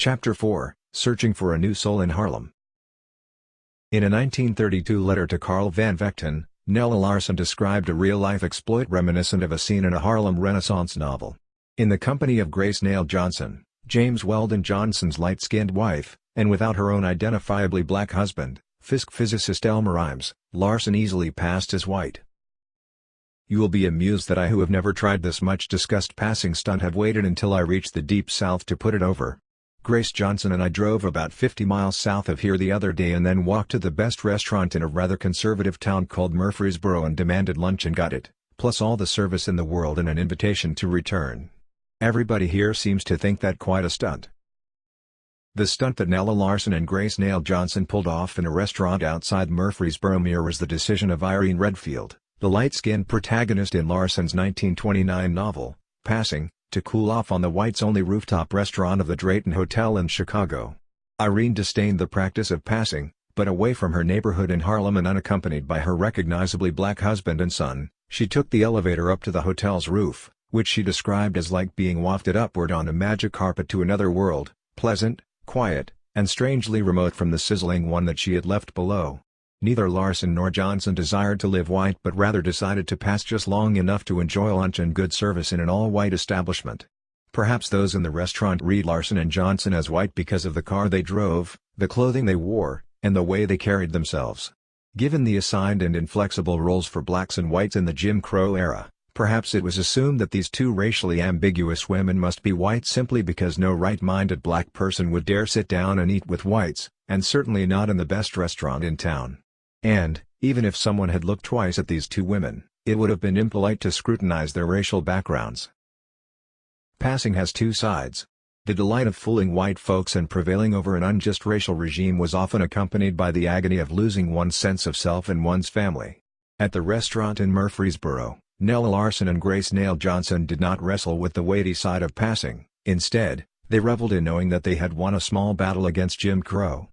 Chapter 4, Searching for a New Soul in Harlem. In a 1932 letter to Carl Van Vechten, Nella Larsen described a real-life exploit reminiscent of a scene in a Harlem Renaissance novel. In the company of Grace Nail Johnson, James Weldon Johnson's light-skinned wife, and without her own identifiably black husband, Fisk physicist Elmer Imes, Larsen easily passed as white. You will be amused that I, who have never tried this much discussed passing stunt, have waited until I reached the Deep South to put it over. Grace Johnson and I drove about 50 miles south of here the other day and then walked to the best restaurant in a rather conservative town called Murfreesboro and demanded lunch and got it, plus all the service in the world and an invitation to return. Everybody here seems to think that quite a stunt. The stunt that Nella Larsen and Grace Nail Johnson pulled off in a restaurant outside Murfreesboro was the decision of Irene Redfield, the light-skinned protagonist in Larsen's 1929 novel, Passing, to cool off on the whites-only rooftop restaurant of the Drayton Hotel in Chicago. Irene disdained the practice of passing, but away from her neighborhood in Harlem and unaccompanied by her recognizably black husband and son, she took the elevator up to the hotel's roof, which she described as like being wafted upward on a magic carpet to another world, pleasant, quiet, and strangely remote from the sizzling one that she had left below. Neither Larsen nor Johnson desired to live white but rather decided to pass just long enough to enjoy lunch and good service in an all-white establishment. Perhaps those in the restaurant read Larsen and Johnson as white because of the car they drove, the clothing they wore, and the way they carried themselves. Given the assigned and inflexible roles for blacks and whites in the Jim Crow era, perhaps it was assumed that these two racially ambiguous women must be white simply because no right-minded black person would dare sit down and eat with whites, and certainly not in the best restaurant in town. And, even if someone had looked twice at these two women, it would have been impolite to scrutinize their racial backgrounds. Passing has two sides. The delight of fooling white folks and prevailing over an unjust racial regime was often accompanied by the agony of losing one's sense of self and one's family. At the restaurant in Murfreesboro, Nella Larsen and Grace Nail Johnson did not wrestle with the weighty side of passing. Instead, they reveled in knowing that they had won a small battle against Jim Crow.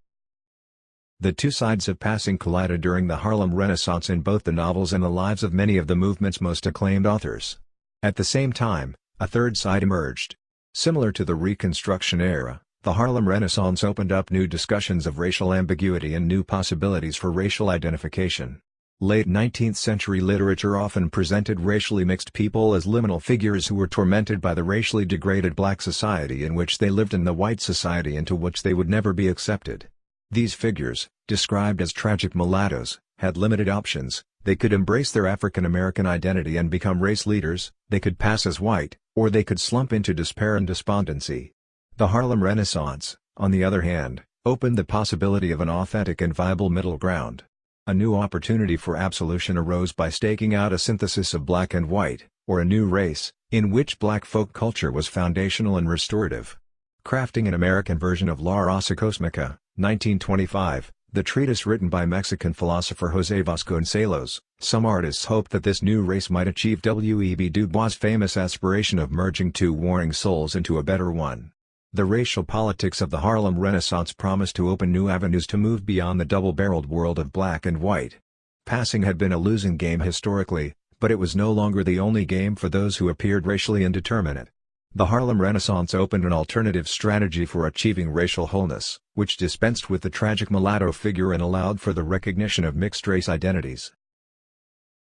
The two sides of passing collided during the Harlem Renaissance in both the novels and the lives of many of the movement's most acclaimed authors. At the same time, a third side emerged. Similar to the Reconstruction era, the Harlem Renaissance opened up new discussions of racial ambiguity and new possibilities for racial identification. Late 19th century literature often presented racially mixed people as liminal figures who were tormented by the racially degraded black society in which they lived and the white society into which they would never be accepted. These figures, described as tragic mulattoes, had limited options. They could embrace their African American identity and become race leaders, they could pass as white, or they could slump into despair and despondency. The Harlem Renaissance, on the other hand, opened the possibility of an authentic and viable middle ground. A new opportunity for absolution arose by staking out a synthesis of black and white, or a new race, in which black folk culture was foundational and restorative. Crafting an American version of La Raza Cosmica, 1925, the treatise written by Mexican philosopher José Vasconcelos, some artists hoped that this new race might achieve W.E.B. Du Bois' famous aspiration of merging two warring souls into a better one. The racial politics of the Harlem Renaissance promised to open new avenues to move beyond the double-barreled world of black and white. Passing had been a losing game historically, but it was no longer the only game for those who appeared racially indeterminate. The Harlem Renaissance opened an alternative strategy for achieving racial wholeness, which dispensed with the tragic mulatto figure and allowed for the recognition of mixed-race identities.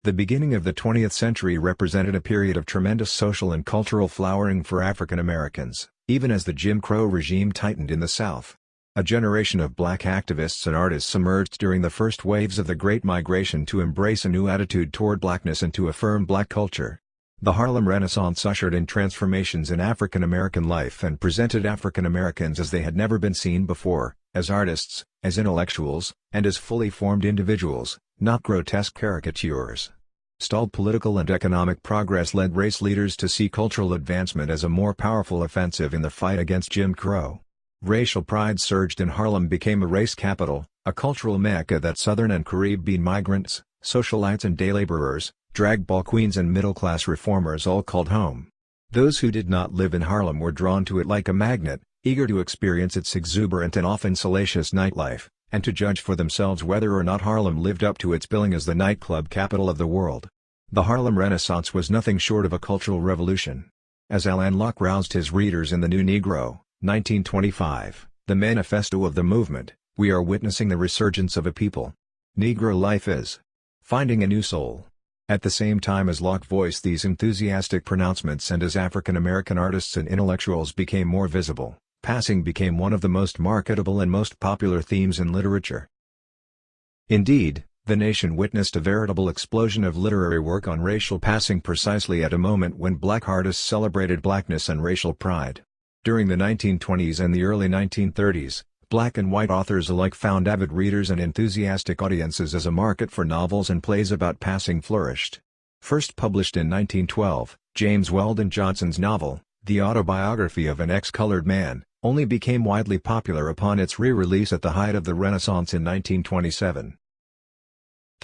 The beginning of the 20th century represented a period of tremendous social and cultural flowering for African Americans, even as the Jim Crow regime tightened in the South. A generation of black activists and artists emerged during the first waves of the Great Migration to embrace a new attitude toward blackness and to affirm black culture. The Harlem Renaissance ushered in transformations in African American life and presented African Americans as they had never been seen before, as artists, as intellectuals, and as fully formed individuals, not grotesque caricatures. Stalled political and economic progress led race leaders to see cultural advancement as a more powerful offensive in the fight against Jim Crow. Racial pride surged and Harlem became a race capital, a cultural mecca that Southern and Caribbean migrants, socialites and day laborers, drag ball queens and middle-class reformers all called home. Those who did not live in Harlem were drawn to it like a magnet, eager to experience its exuberant and often salacious nightlife, and to judge for themselves whether or not Harlem lived up to its billing as the nightclub capital of the world. The Harlem Renaissance was nothing short of a cultural revolution. As Alain Locke roused his readers in The New Negro, 1925, The Manifesto of the Movement, we are witnessing the resurgence of a people. Negro life is finding a new soul. At the same time as Locke voiced these enthusiastic pronouncements and as African American artists and intellectuals became more visible, passing became one of the most marketable and most popular themes in literature. Indeed, the nation witnessed a veritable explosion of literary work on racial passing precisely at a moment when black artists celebrated blackness and racial pride. During the 1920s and the early 1930s, black and white authors alike found avid readers and enthusiastic audiences as a market for novels and plays about passing flourished. First published in 1912, James Weldon Johnson's novel, The Autobiography of an Ex-Colored Man, only became widely popular upon its re-release at the height of the Renaissance in 1927.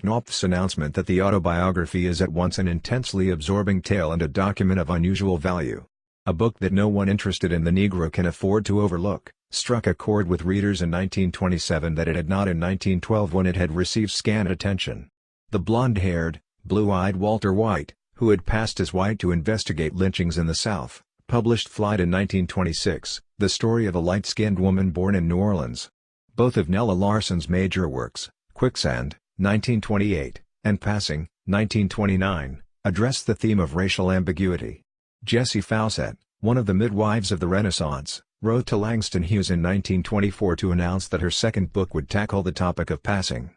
Knopf's announcement that the autobiography is at once an intensely absorbing tale and a document of unusual value, a book that no one interested in the Negro can afford to overlook, struck a chord with readers in 1927 that it had not in 1912 when it had received scant attention. The blonde-haired, blue-eyed Walter White, who had passed as white to investigate lynchings in the South, published Flight in 1926, the story of a light-skinned woman born in New Orleans. Both of Nella Larson's major works, Quicksand, 1928, and Passing, 1929, address the theme of racial ambiguity. Jessie Fauset, one of the midwives of the Renaissance, wrote to Langston Hughes in 1924 to announce that her second book would tackle the topic of passing.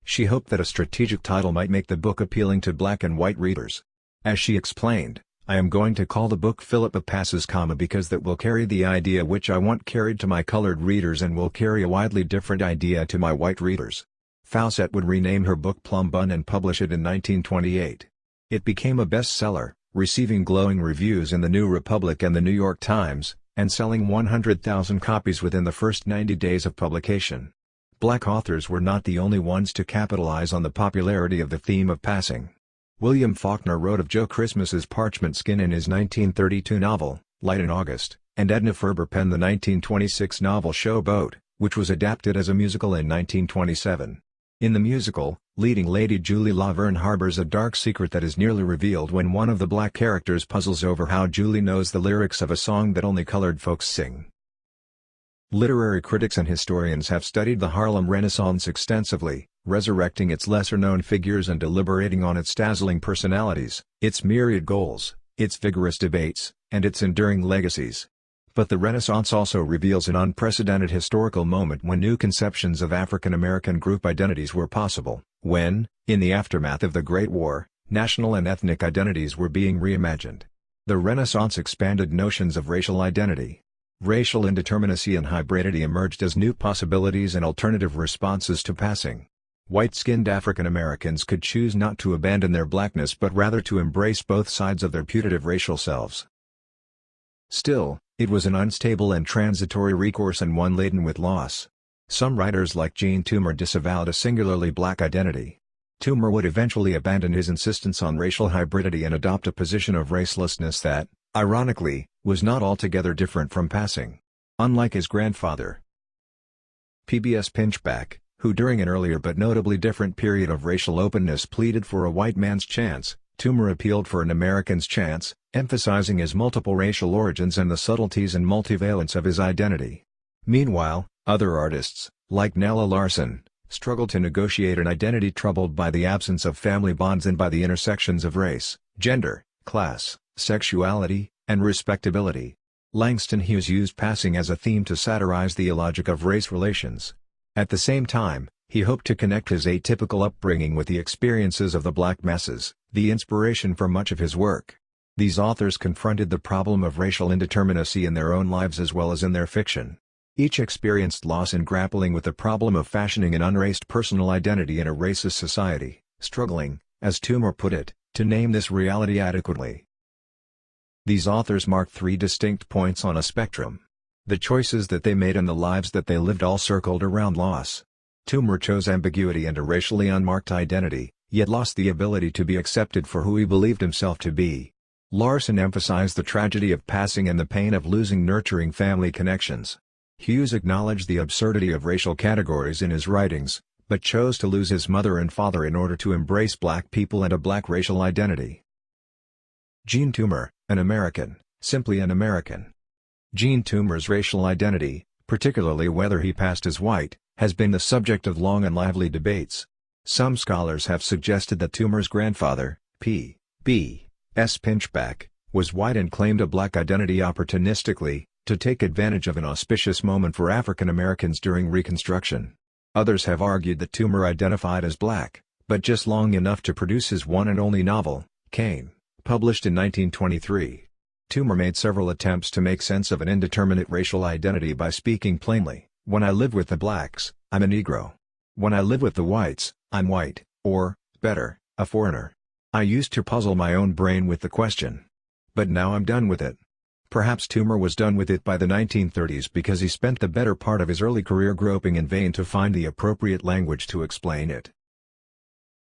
She hoped that a strategic title might make the book appealing to black and white readers. As she explained, I am going to call the book Philippa Passes, because that will carry the idea which I want carried to my colored readers and will carry a widely different idea to my white readers. Fauset would rename her book Plum Bun and publish it in 1928. It became a bestseller, receiving glowing reviews in the New Republic and the New York Times, and selling 100,000 copies within the first 90 days of publication. Black authors were not the only ones to capitalize on the popularity of the theme of passing. William Faulkner wrote of Joe Christmas's parchment skin in his 1932 novel, Light in August, and Edna Ferber penned the 1926 novel Show Boat, which was adapted as a musical in 1927. In the musical, leading lady Julie Laverne harbors a dark secret that is nearly revealed when one of the black characters puzzles over how Julie knows the lyrics of a song that only colored folks sing. Literary critics and historians have studied the Harlem Renaissance extensively, resurrecting its lesser-known figures and deliberating on its dazzling personalities, its myriad goals, its vigorous debates, and its enduring legacies. But the Renaissance also reveals an unprecedented historical moment when new conceptions of African American group identities were possible, when, in the aftermath of the Great War, national and ethnic identities were being reimagined. The Renaissance expanded notions of racial identity. Racial indeterminacy and hybridity emerged as new possibilities and alternative responses to passing. White-skinned African Americans could choose not to abandon their blackness but rather to embrace both sides of their putative racial selves. Still, it was an unstable and transitory recourse and one laden with loss. Some writers like Gene Toomer disavowed a singularly black identity. Toomer would eventually abandon his insistence on racial hybridity and adopt a position of racelessness that, ironically, was not altogether different from passing. Unlike his grandfather, P.B.S. Pinchback, who during an earlier but notably different period of racial openness pleaded for a white man's chance, Toomer appealed for an American's chance, emphasizing his multiple racial origins and the subtleties and multivalence of his identity. Meanwhile, other artists, like Nella Larson, struggled to negotiate an identity troubled by the absence of family bonds and by the intersections of race, gender, class, sexuality, and respectability. Langston Hughes used passing as a theme to satirize the illogic of race relations. At the same time, he hoped to connect his atypical upbringing with the experiences of the black masses, the inspiration for much of his work. These authors confronted the problem of racial indeterminacy in their own lives as well as in their fiction. Each experienced loss in grappling with the problem of fashioning an unraced personal identity in a racist society, struggling, as Toomer put it, to name this reality adequately. These authors marked three distinct points on a spectrum. The choices that they made and the lives that they lived all circled around loss. Toomer chose ambiguity and a racially unmarked identity, yet lost the ability to be accepted for who he believed himself to be. Larson emphasized the tragedy of passing and the pain of losing nurturing family connections. Hughes acknowledged the absurdity of racial categories in his writings, but chose to lose his mother and father in order to embrace black people and a black racial identity. Gene Toomer, an American, simply an American. Gene Toomer's racial identity, particularly whether he passed as white, has been the subject of long and lively debates. Some scholars have suggested that Toomer's grandfather, P.B.S. Pinchback, was white and claimed a black identity opportunistically, to take advantage of an auspicious moment for African Americans during Reconstruction. Others have argued that Toomer identified as black, but just long enough to produce his one and only novel, Cain, published in 1923. Toomer made several attempts to make sense of an indeterminate racial identity by speaking plainly: "When I live with the blacks, I'm a Negro. When I live with the whites, I'm white, or, better, a foreigner. I used to puzzle my own brain with the question. But now I'm done with it." Perhaps Toomer was done with it by the 1930s because he spent the better part of his early career groping in vain to find the appropriate language to explain it.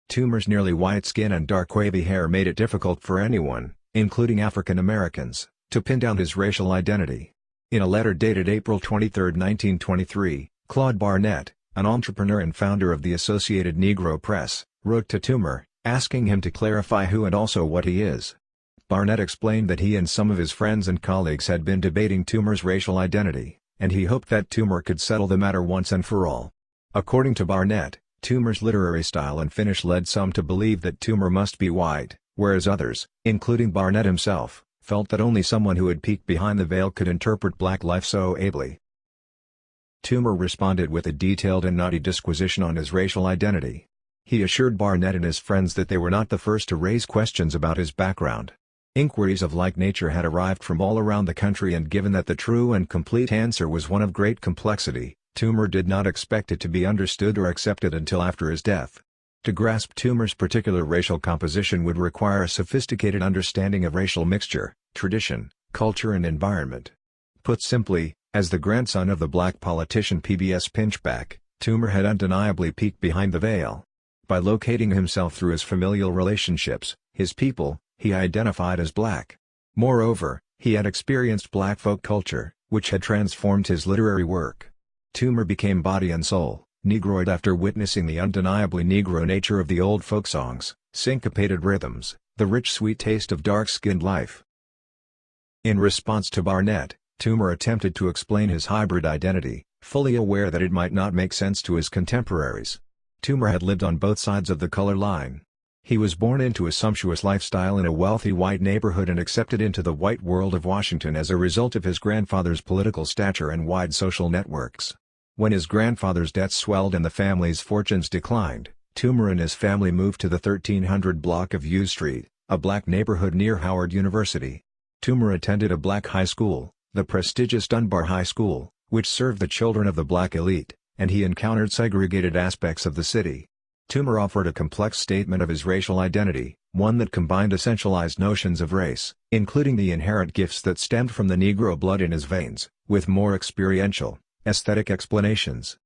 Toomer's nearly white skin and dark wavy hair made it difficult for anyone, including African Americans, to pin down his racial identity. In a letter dated April 23, 1923, Claude Barnett, an entrepreneur and founder of the Associated Negro Press, wrote to Toomer, asking him to clarify who and also what he is. Barnett explained that he and some of his friends and colleagues had been debating Toomer's racial identity, and he hoped that Toomer could settle the matter once and for all. According to Barnett, Toomer's literary style and finish led some to believe that Toomer must be white, whereas others, including Barnett himself, felt that only someone who had peeked behind the veil could interpret black life so ably. Toomer responded with a detailed and knotty disquisition on his racial identity. He assured Barnett and his friends that they were not the first to raise questions about his background. Inquiries of like nature had arrived from all around the country, and given that the true and complete answer was one of great complexity, Toomer did not expect it to be understood or accepted until after his death. To grasp Toomer's particular racial composition would require a sophisticated understanding of racial mixture, tradition, culture and environment. Put simply, as the grandson of the black politician P.B.S. Pinchback, Toomer had undeniably peeked behind the veil. By locating himself through his familial relationships, his people, he identified as black. Moreover, he had experienced black folk culture, which had transformed his literary work. Toomer became body and soul Negroid after witnessing the undeniably Negro nature of the old folk songs, syncopated rhythms, the rich sweet taste of dark-skinned life. In response to Barnett, Toomer attempted to explain his hybrid identity, fully aware that it might not make sense to his contemporaries. Toomer had lived on both sides of the color line. He was born into a sumptuous lifestyle in a wealthy white neighborhood and accepted into the white world of Washington as a result of his grandfather's political stature and wide social networks. When his grandfather's debts swelled and the family's fortunes declined, Toomer and his family moved to the 1300 block of U Street, a black neighborhood near Howard University. Toomer attended a black high school, the prestigious Dunbar High School, which served the children of the black elite, and he encountered segregated aspects of the city. Toomer offered a complex statement of his racial identity, one that combined essentialized notions of race, including the inherent gifts that stemmed from the Negro blood in his veins, with more experiential, aesthetic explanations.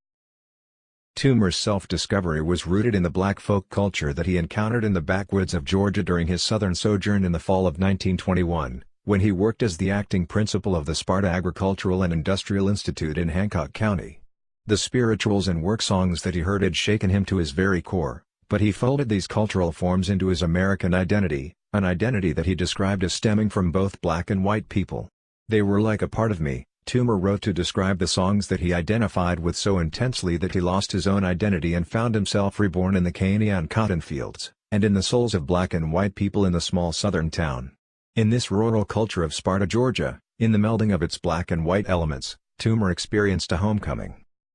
Toomer's self-discovery was rooted in the black folk culture that he encountered in the backwoods of Georgia during his southern sojourn in the fall of 1921, when he worked as the acting principal of the Sparta Agricultural and Industrial Institute in Hancock County. The spirituals and work songs that he heard had shaken him to his very core, but he folded these cultural forms into his American identity, an identity that he described as stemming from both black and white people. "They were like a part of me," Toomer wrote to describe the songs that he identified with so intensely that he lost his own identity and found himself reborn in the caney and cotton fields, and in the souls of black and white people in the small southern town. In this rural culture of Sparta, Georgia, in the melding of its black and white elements, Toomer experienced a homecoming.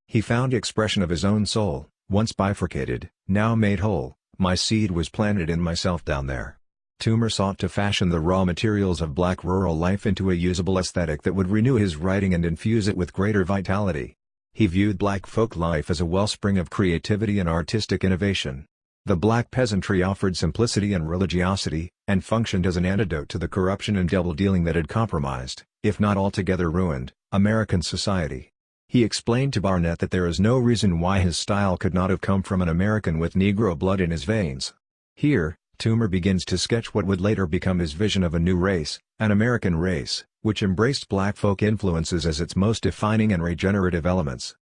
He found expression of his own soul, once bifurcated, now made whole. "My seed was planted in myself down there." Toomer sought to fashion the raw materials of black rural life into a usable aesthetic that would renew his writing and infuse it with greater vitality. He viewed black folk life as a wellspring of creativity and artistic innovation. The black peasantry offered simplicity and religiosity, and functioned as an antidote to the corruption and double-dealing that had compromised, if not altogether ruined, American society. He explained to Barnett that there is no reason why his style could not have come from an American with Negro blood in his veins. Here, Toomer begins to sketch what would later become his vision of a new race, an American race, which embraced black folk influences as its most defining and regenerative elements.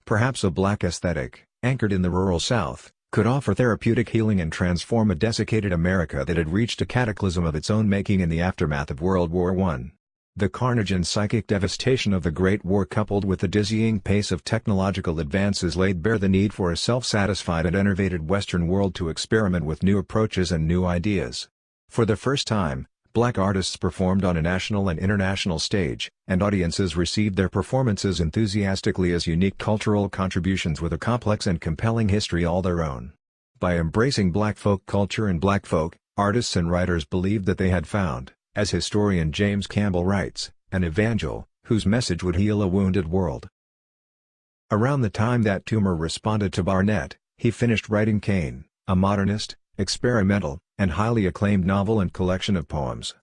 Perhaps a black aesthetic, anchored in the rural South, could offer therapeutic healing and transform a desiccated America that had reached a cataclysm of its own making in the aftermath of World War I. The carnage and psychic devastation of the Great War coupled with the dizzying pace of technological advances laid bare the need for a self-satisfied and enervated Western world to experiment with new approaches and new ideas. For the first time, black artists performed on a national and international stage, and audiences received their performances enthusiastically as unique cultural contributions with a complex and compelling history all their own. By embracing black folk culture and black folk, artists and writers believed that they had found, as historian James Campbell writes, an evangel, whose message would heal a wounded world. Around the time that Toomer responded to Barnett, he finished writing Cain, a modernist, experimental, and highly acclaimed novel and collection of poems.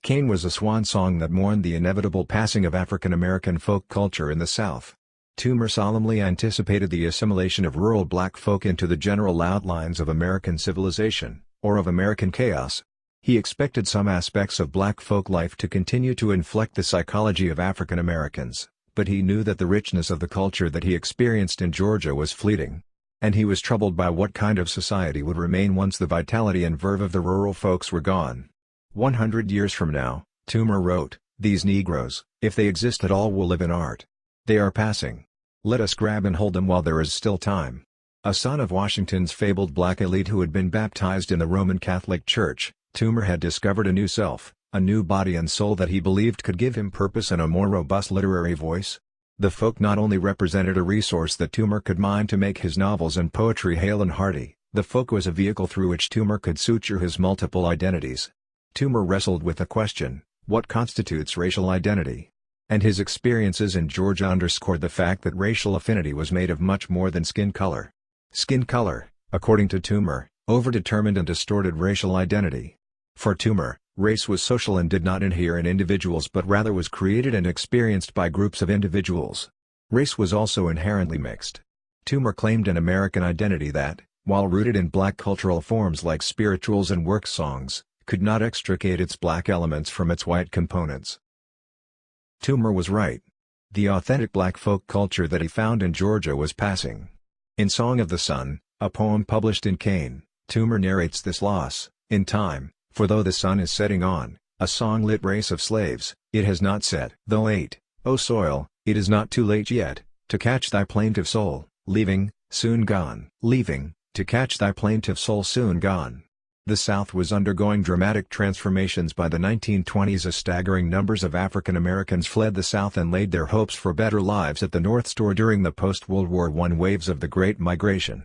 Cain was a swan song that mourned the inevitable passing of African American folk culture in the South. Toomer solemnly anticipated the assimilation of rural black folk into the general outlines of American civilization, or of American chaos. He expected some aspects of black folk life to continue to inflect the psychology of African Americans, but he knew that the richness of the culture that he experienced in Georgia was fleeting. And he was troubled by what kind of society would remain once the vitality and verve of the rural folks were gone. 100 years from now, Toomer wrote, "These Negroes, if they exist at all, will live in art. They are passing. Let us grab and hold them while there is still time." A son of Washington's fabled black elite who had been baptized in the Roman Catholic Church, Toomer had discovered a new self, a new body and soul that he believed could give him purpose and a more robust literary voice. The folk not only represented a resource that Toomer could mine to make his novels and poetry hale and hearty, the folk was a vehicle through which Toomer could suture his multiple identities. Toomer wrestled with the question, what constitutes racial identity? And his experiences in Georgia underscored the fact that racial affinity was made of much more than skin color. Skin color, according to Toomer, overdetermined and distorted racial identity. For Toomer, race was social and did not inhere in individuals but rather was created and experienced by groups of individuals. Race was also inherently mixed. Toomer claimed an American identity that, while rooted in black cultural forms like spirituals and work songs, could not extricate its black elements from its white components. Toomer was right. The authentic black folk culture that he found in Georgia was passing. In Song of the Sun, a poem published in Cain, Toomer narrates this loss, in time. For though the sun is setting on, a song-lit race of slaves, it has not set. Though late, O soil, it is not too late yet, to catch thy plaintive soul, leaving, soon gone. Leaving, to catch thy plaintive soul soon gone. The South was undergoing dramatic transformations by the 1920s as staggering numbers of African Americans fled the South and laid their hopes for better lives at the North Shore during the post-World War I waves of the Great Migration.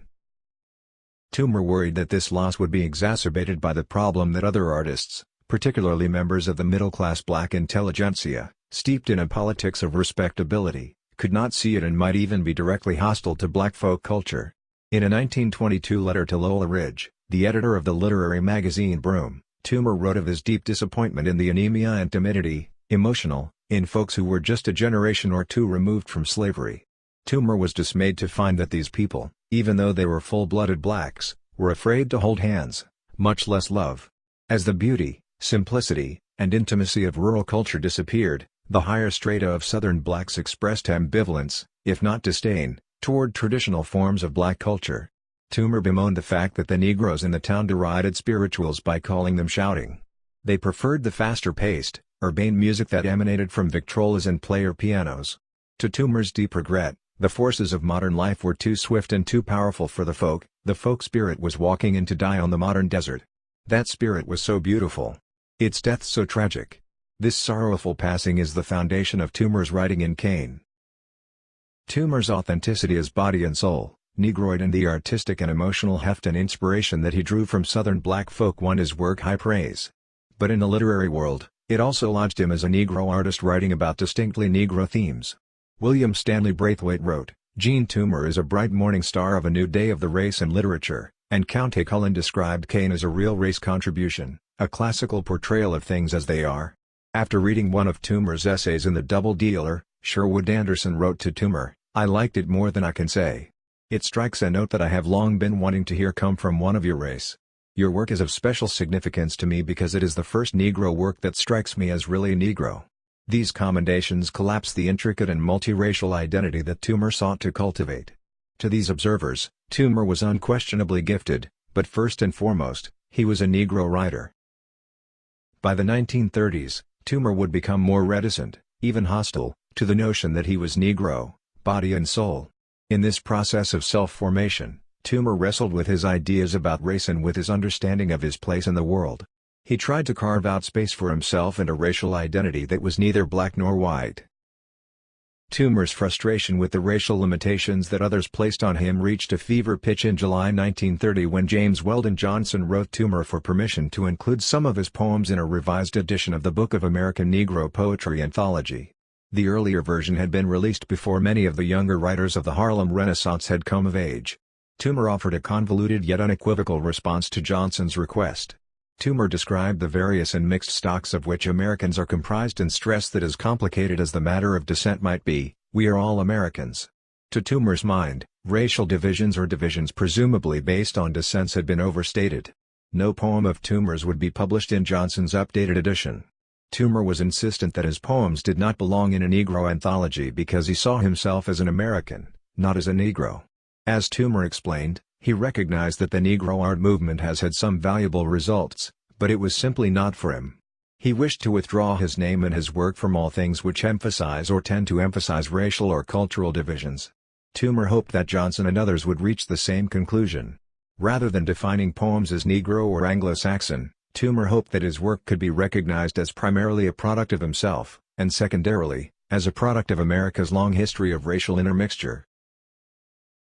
Toomer worried that this loss would be exacerbated by the problem that other artists, particularly members of the middle-class black intelligentsia, steeped in a politics of respectability, could not see it and might even be directly hostile to black folk culture. In a 1922 letter to Lola Ridge, the editor of the literary magazine Broom, Toomer wrote of his deep disappointment in the anemia and timidity, emotional, in folks who were just a generation or two removed from slavery. Toomer was dismayed to find that these people, even though they were full-blooded blacks, were afraid to hold hands, much less love. As the beauty, simplicity, and intimacy of rural culture disappeared, the higher strata of Southern blacks expressed ambivalence, if not disdain, toward traditional forms of black culture. Toomer bemoaned the fact that the Negroes in the town derided spirituals by calling them shouting. They preferred the faster-paced, urbane music that emanated from Victrolas and player pianos. To Toomer's deep regret, the forces of modern life were too swift and too powerful for the folk spirit was walking in to die on the modern desert. That spirit was so beautiful. Its death so tragic. This sorrowful passing is the foundation of Toomer's writing in Cain. Toomer's authenticity as body and soul, Negroid and the artistic and emotional heft and inspiration that he drew from Southern black folk won his work high praise. But in the literary world, it also lodged him as a Negro artist writing about distinctly Negro themes. William Stanley Braithwaite wrote, "Gene Toomer is a bright morning star of a new day of the race and literature," and Count Cullen described Cain as a real race contribution, a classical portrayal of things as they are. After reading one of Toomer's essays in The Double Dealer, Sherwood Anderson wrote to Toomer, "I liked it more than I can say. It strikes a note that I have long been wanting to hear come from one of your race. Your work is of special significance to me because it is the first Negro work that strikes me as really Negro." These commendations collapse the intricate and multiracial identity that Toomer sought to cultivate. To these observers, Toomer was unquestionably gifted, but first and foremost, he was a Negro writer. By the 1930s, Toomer would become more reticent, even hostile, to the notion that he was Negro, body and soul. In this process of self-formation, Toomer wrestled with his ideas about race and with his understanding of his place in the world. He tried to carve out space for himself and a racial identity that was neither black nor white. Toomer's frustration with the racial limitations that others placed on him reached a fever pitch in July 1930 when James Weldon Johnson wrote Toomer for permission to include some of his poems in a revised edition of the Book of American Negro Poetry Anthology. The earlier version had been released before many of the younger writers of the Harlem Renaissance had come of age. Toomer offered a convoluted yet unequivocal response to Johnson's request. Toomer described the various and mixed stocks of which Americans are comprised and stressed that as complicated as the matter of descent might be, we are all Americans. To Toomer's mind, racial divisions or divisions presumably based on descents had been overstated. No poem of Toomer's would be published in Johnson's updated edition. Toomer was insistent that his poems did not belong in a Negro anthology because he saw himself as an American, not as a Negro. As Toomer explained, he recognized that the Negro art movement has had some valuable results, but it was simply not for him. He wished to withdraw his name and his work from all things which emphasize or tend to emphasize racial or cultural divisions. Toomer hoped that Johnson and others would reach the same conclusion. Rather than defining poems as Negro or Anglo-Saxon, Toomer hoped that his work could be recognized as primarily a product of himself, and secondarily, as a product of America's long history of racial intermixture.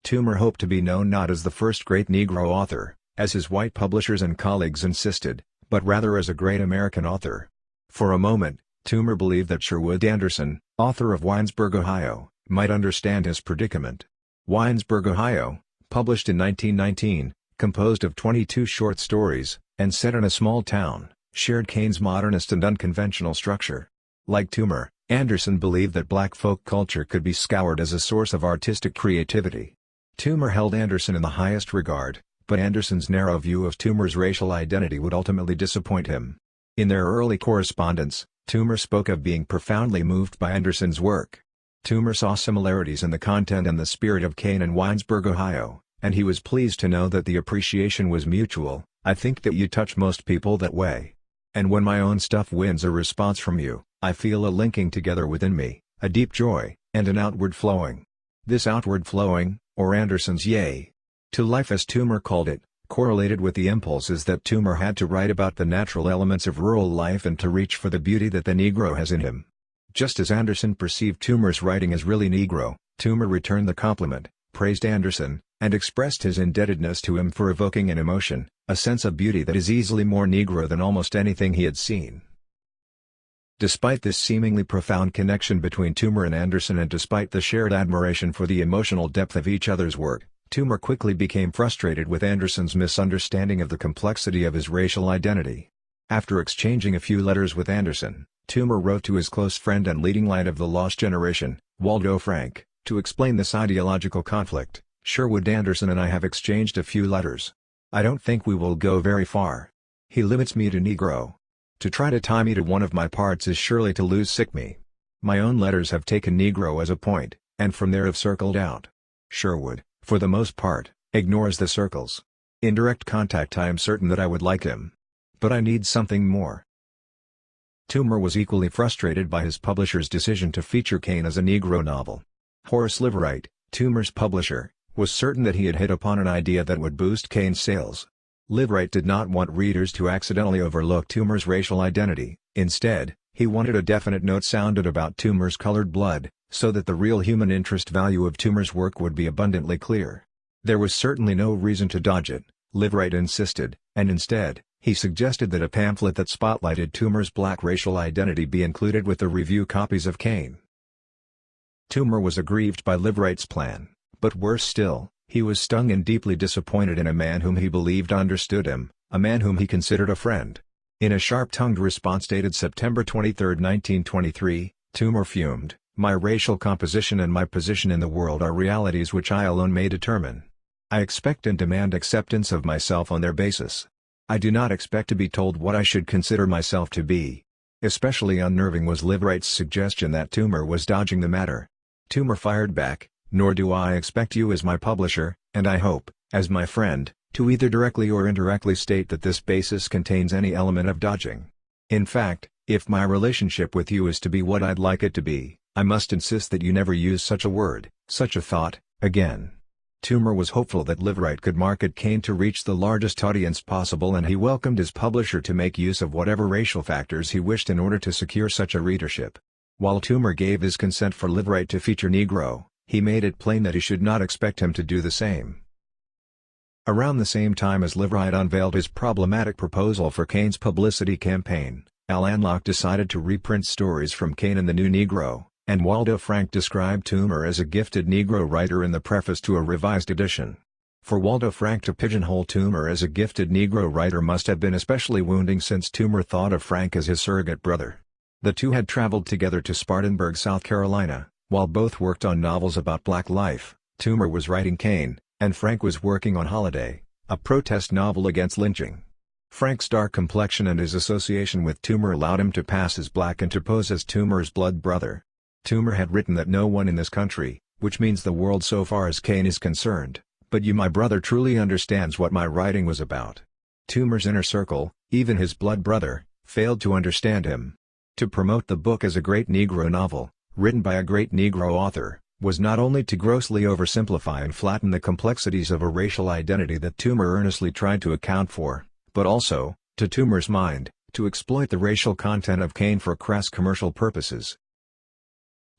Toomer hoped to be known not as the first great Negro author, as his white publishers and colleagues insisted, but rather as a great American author. For a moment, Toomer believed that Sherwood Anderson, author of Winesburg, Ohio, might understand his predicament. Winesburg, Ohio, published in 1919, composed of 22 short stories, and set in a small town, shared Kane's modernist and unconventional structure. Like Toomer, Anderson believed that black folk culture could be scoured as a source of artistic creativity. Toomer held Anderson in the highest regard, but Anderson's narrow view of Toomer's racial identity would ultimately disappoint him. In their early correspondence, Toomer spoke of being profoundly moved by Anderson's work. Toomer saw similarities in the content and the spirit of Kane and Winesburg, Ohio, and he was pleased to know that the appreciation was mutual. "I think that you touch most people that way. And when my own stuff wins a response from you, I feel a linking together within me, a deep joy, and an outward flowing." This outward flowing, or Anderson's yay to life as Toomer called it, correlated with the impulses that Toomer had to write about the natural elements of rural life and to reach for the beauty that the Negro has in him. Just as Anderson perceived Toomer's writing as really Negro, Toomer returned the compliment, praised Anderson, and expressed his indebtedness to him for evoking an emotion, a sense of beauty that is easily more Negro than almost anything he had seen. Despite this seemingly profound connection between Toomer and Anderson and despite the shared admiration for the emotional depth of each other's work, Toomer quickly became frustrated with Anderson's misunderstanding of the complexity of his racial identity. After exchanging a few letters with Anderson, Toomer wrote to his close friend and leading light of the lost generation, Waldo Frank, to explain this ideological conflict. "Sherwood Anderson and I have exchanged a few letters. I don't think we will go very far. He limits me to Negro. To try to tie me to one of my parts is surely to lose sick me. My own letters have taken Negro as a point, and from there have circled out. Sherwood, for the most part, ignores the circles. In direct contact I am certain that I would like him. But I need something more." Toomer was equally frustrated by his publisher's decision to feature Kane as a Negro novel. Horace Liveright, Toomer's publisher, was certain that he had hit upon an idea that would boost Kane's sales. Liveright did not want readers to accidentally overlook Toomer's racial identity. Instead, he wanted a definite note sounded about Toomer's colored blood, so that the real human interest value of Toomer's work would be abundantly clear. There was certainly no reason to dodge it, Liveright insisted, and instead, he suggested that a pamphlet that spotlighted Toomer's black racial identity be included with the review copies of Kane. Toomer was aggrieved by Liveright's plan, but worse still, he was stung and deeply disappointed in a man whom he believed understood him, a man whom he considered a friend. In a sharp-tongued response dated September 23, 1923, Toomer fumed, "My racial composition and my position in the world are realities which I alone may determine. I expect and demand acceptance of myself on their basis. I do not expect to be told what I should consider myself to be." Especially unnerving was Liveright's suggestion that Toomer was dodging the matter. Toomer fired back, "Nor do I expect you as my publisher, and I hope, as my friend, to either directly or indirectly state that this basis contains any element of dodging. In fact, If my relationship with you is to be what I'd like it to be, I must insist that you never use such a word, such a thought, again." Toomer was hopeful that Liveright could market Kane to reach the largest audience possible, and he welcomed his publisher to make use of whatever racial factors he wished in order to secure such a readership. While Toomer gave his consent for Liveright to feature Negro, he made it plain that he should not expect him to do the same. Around the same time as Liveright unveiled his problematic proposal for Kane's publicity campaign, Alain Locke decided to reprint stories from Kane and the New Negro, and Waldo Frank described Toomer as a gifted Negro writer in the preface to a revised edition. For Waldo Frank to pigeonhole Toomer as a gifted Negro writer must have been especially wounding, since Toomer thought of Frank as his surrogate brother. The two had traveled together to Spartanburg, South Carolina, while both worked on novels about black life. Toomer was writing Kane, and Frank was working on Holiday, a protest novel against lynching. Frank's dark complexion and his association with Toomer allowed him to pass as black and to pose as Toomer's blood brother. Toomer had written that no one in this country, which means the world so far as Kane is concerned, but you my brother truly understands what my writing was about. Toomer's inner circle, even his blood brother, failed to understand him. To promote the book as a great Negro novel, written by a great Negro author, was not only to grossly oversimplify and flatten the complexities of a racial identity that Toomer earnestly tried to account for, but also, to Toomer's mind, to exploit the racial content of Kane for crass commercial purposes.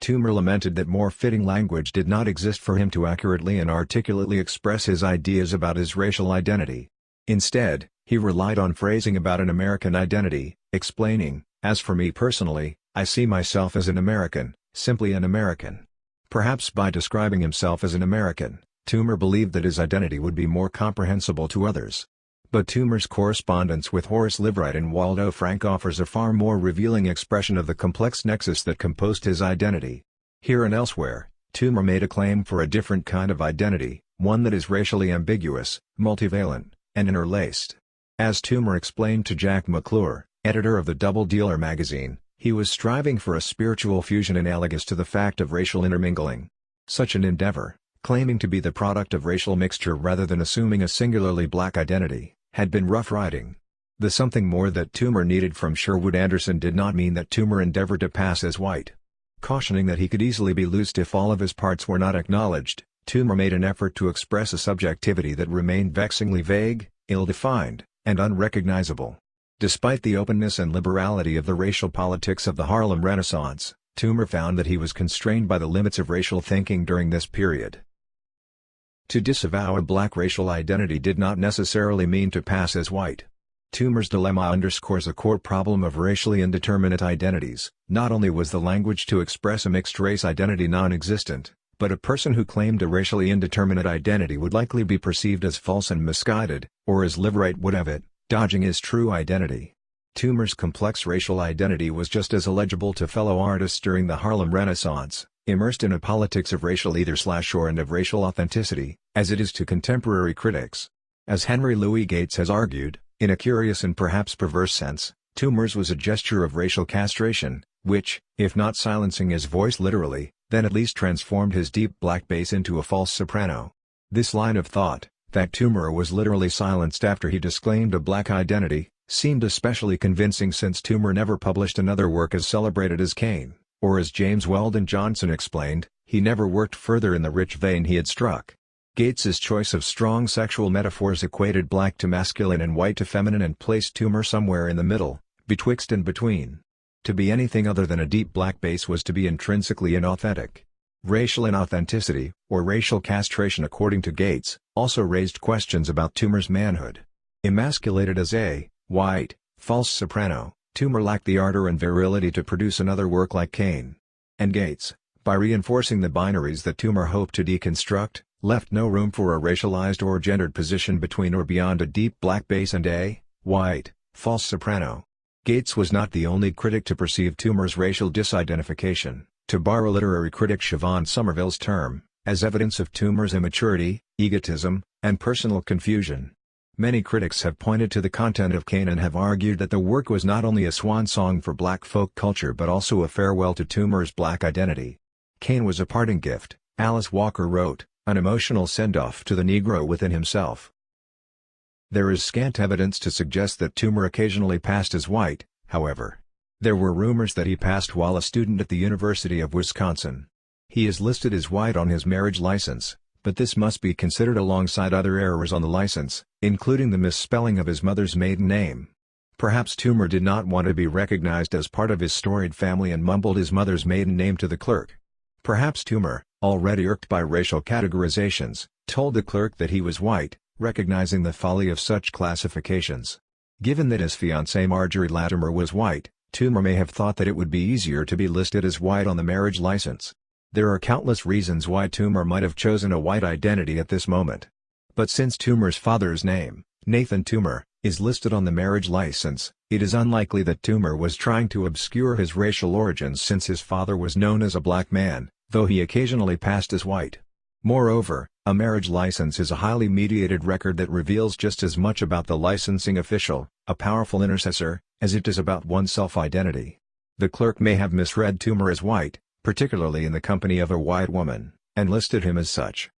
Toomer lamented that more fitting language did not exist for him to accurately and articulately express his ideas about his racial identity. Instead, he relied on phrasing about an American identity, explaining, "As for me personally, I see myself as an American, simply an American." Perhaps by describing himself as an American, Toomer believed that his identity would be more comprehensible to others. But Toomer's correspondence with Horace Liveright and Waldo Frank offers a far more revealing expression of the complex nexus that composed his identity. Here and elsewhere, Toomer made a claim for a different kind of identity, one that is racially ambiguous, multivalent, and interlaced. As Toomer explained to Jack McClure, editor of the Double Dealer magazine, he was striving for a spiritual fusion analogous to the fact of racial intermingling. Such an endeavor, claiming to be the product of racial mixture rather than assuming a singularly black identity, had been rough riding. The something more that Toomer needed from Sherwood Anderson did not mean that Toomer endeavored to pass as white. Cautioning that he could easily be loosed if all of his parts were not acknowledged, Toomer made an effort to express a subjectivity that remained vexingly vague, ill-defined, and unrecognizable. Despite the openness and liberality of the racial politics of the Harlem Renaissance, Toomer found that he was constrained by the limits of racial thinking during this period. To disavow a black racial identity did not necessarily mean to pass as white. Toomer's dilemma underscores a core problem of racially indeterminate identities. Not only was the language to express a mixed-race identity non-existent, but a person who claimed a racially indeterminate identity would likely be perceived as false and misguided, or as Liveright would have it, dodging his true identity. Toomer's complex racial identity was just as illegible to fellow artists during the Harlem Renaissance, immersed in a politics of racial either/or and of racial authenticity, as it is to contemporary critics. As Henry Louis Gates has argued, in a curious and perhaps perverse sense, Toomer's was a gesture of racial castration, which, if not silencing his voice literally, then at least transformed his deep black bass into a false soprano. This line of thought, that Toomer was literally silenced after he disclaimed a black identity, seemed especially convincing since Toomer never published another work as celebrated as Kane. Or as James Weldon Johnson explained, he never worked further in the rich vein he had struck. Gates's choice of strong sexual metaphors equated black to masculine and white to feminine and placed Toomer somewhere in the middle, betwixt and between. To be anything other than a deep black bass was to be intrinsically inauthentic. Racial inauthenticity, or racial castration according to Gates, also raised questions about Toomer's manhood. Emasculated as a white, false soprano, Toomer lacked the ardor and virility to produce another work like Kane. And Gates, by reinforcing the binaries that Toomer hoped to deconstruct, left no room for a racialized or gendered position between or beyond a deep black bass and a white, false soprano. Gates was not the only critic to perceive Toomer's racial disidentification, to borrow literary critic Siobhan Somerville's term, as evidence of Toomer's immaturity, egotism, and personal confusion. Many critics have pointed to the content of Kane and have argued that the work was not only a swan song for black folk culture but also a farewell to Toomer's black identity. Kane was a parting gift, Alice Walker wrote, an emotional send-off to the Negro within himself. There is scant evidence to suggest that Toomer occasionally passed as white, however. There were rumors that he passed while a student at the University of Wisconsin. He is listed as white on his marriage license, but this must be considered alongside other errors on the license, including the misspelling of his mother's maiden name. Perhaps Toomer did not want to be recognized as part of his storied family and mumbled his mother's maiden name to the clerk. Perhaps Toomer, already irked by racial categorizations, told the clerk that he was white, recognizing the folly of such classifications. Given that his fiancée Marjorie Latimer was white, Toomer may have thought that it would be easier to be listed as white on the marriage license. There are countless reasons why Toomer might have chosen a white identity at this moment. But since Toomer's father's name, Nathan Toomer, is listed on the marriage license, it is unlikely that Toomer was trying to obscure his racial origins since his father was known as a black man, though he occasionally passed as white. Moreover, a marriage license is a highly mediated record that reveals just as much about the licensing official, a powerful intercessor, as it does about one's self-identity. The clerk may have misread Toomer as white, particularly in the company of a white woman, and listed him as such.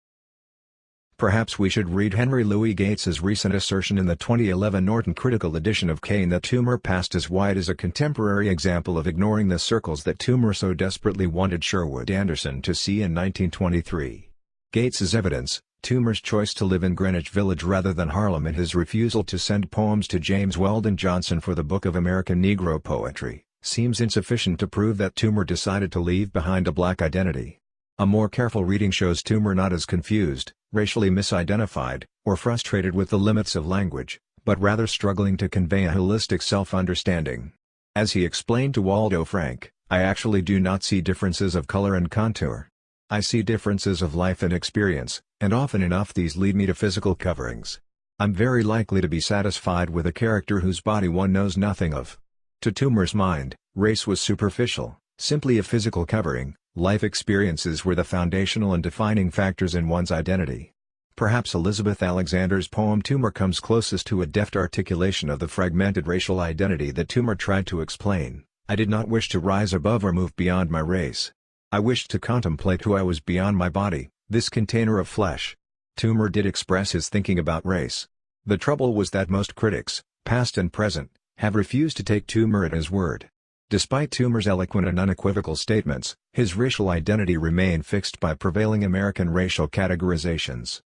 Perhaps we should read Henry Louis Gates's recent assertion in the 2011 Norton Critical edition of Kane that Toomer passed as white as a contemporary example of ignoring the circles that Toomer so desperately wanted Sherwood Anderson to see in 1923. Gates's evidence, Toomer's choice to live in Greenwich Village rather than Harlem and his refusal to send poems to James Weldon Johnson for the Book of American Negro Poetry, seems insufficient to prove that Toomer decided to leave behind a black identity. A more careful reading shows Toomer not as confused, racially misidentified, or frustrated with the limits of language, but rather struggling to convey a holistic self-understanding. As he explained to Waldo Frank, "I actually do not see differences of color and contour. I see differences of life and experience, and often enough these lead me to physical coverings. I'm very likely to be satisfied with a character whose body one knows nothing of." To Toomer's mind, race was superficial, simply a physical covering. Life experiences were the foundational and defining factors in one's identity. Perhaps Elizabeth Alexander's poem Toomer comes closest to a deft articulation of the fragmented racial identity that Toomer tried to explain. "I did not wish to rise above or move beyond my race. I wished to contemplate who I was beyond my body, this container of flesh." Toomer did express his thinking about race. The trouble was that most critics, past and present, have refused to take Toomer at his word. Despite Toomer's eloquent and unequivocal statements, his racial identity remained fixed by prevailing American racial categorizations.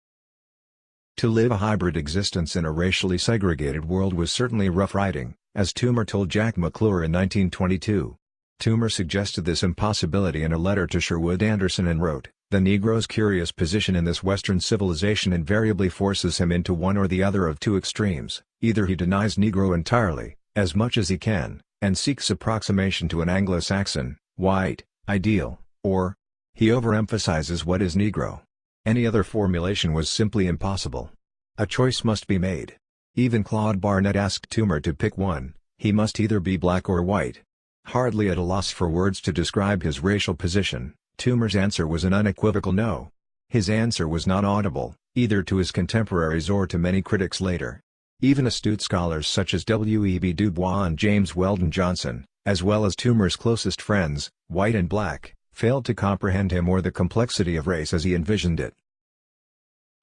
To live a hybrid existence in a racially segregated world was certainly rough riding, as Toomer told Jack McClure in 1922. Toomer suggested this impossibility in a letter to Sherwood Anderson and wrote, "The Negro's curious position in this Western civilization invariably forces him into one or the other of two extremes. Either he denies Negro entirely, as much as he can, and seeks approximation to an Anglo-Saxon, white, ideal, or he overemphasizes what is Negro." Any other formulation was simply impossible. A choice must be made. Even Claude Barnett asked Toomer to pick one, he must either be black or white. Hardly at a loss for words to describe his racial position, Toomer's answer was an unequivocal no. His answer was not audible, either to his contemporaries or to many critics later. Even astute scholars such as W.E.B. Du Bois and James Weldon Johnson, as well as Toomer's closest friends, white and black, failed to comprehend him or the complexity of race as he envisioned it.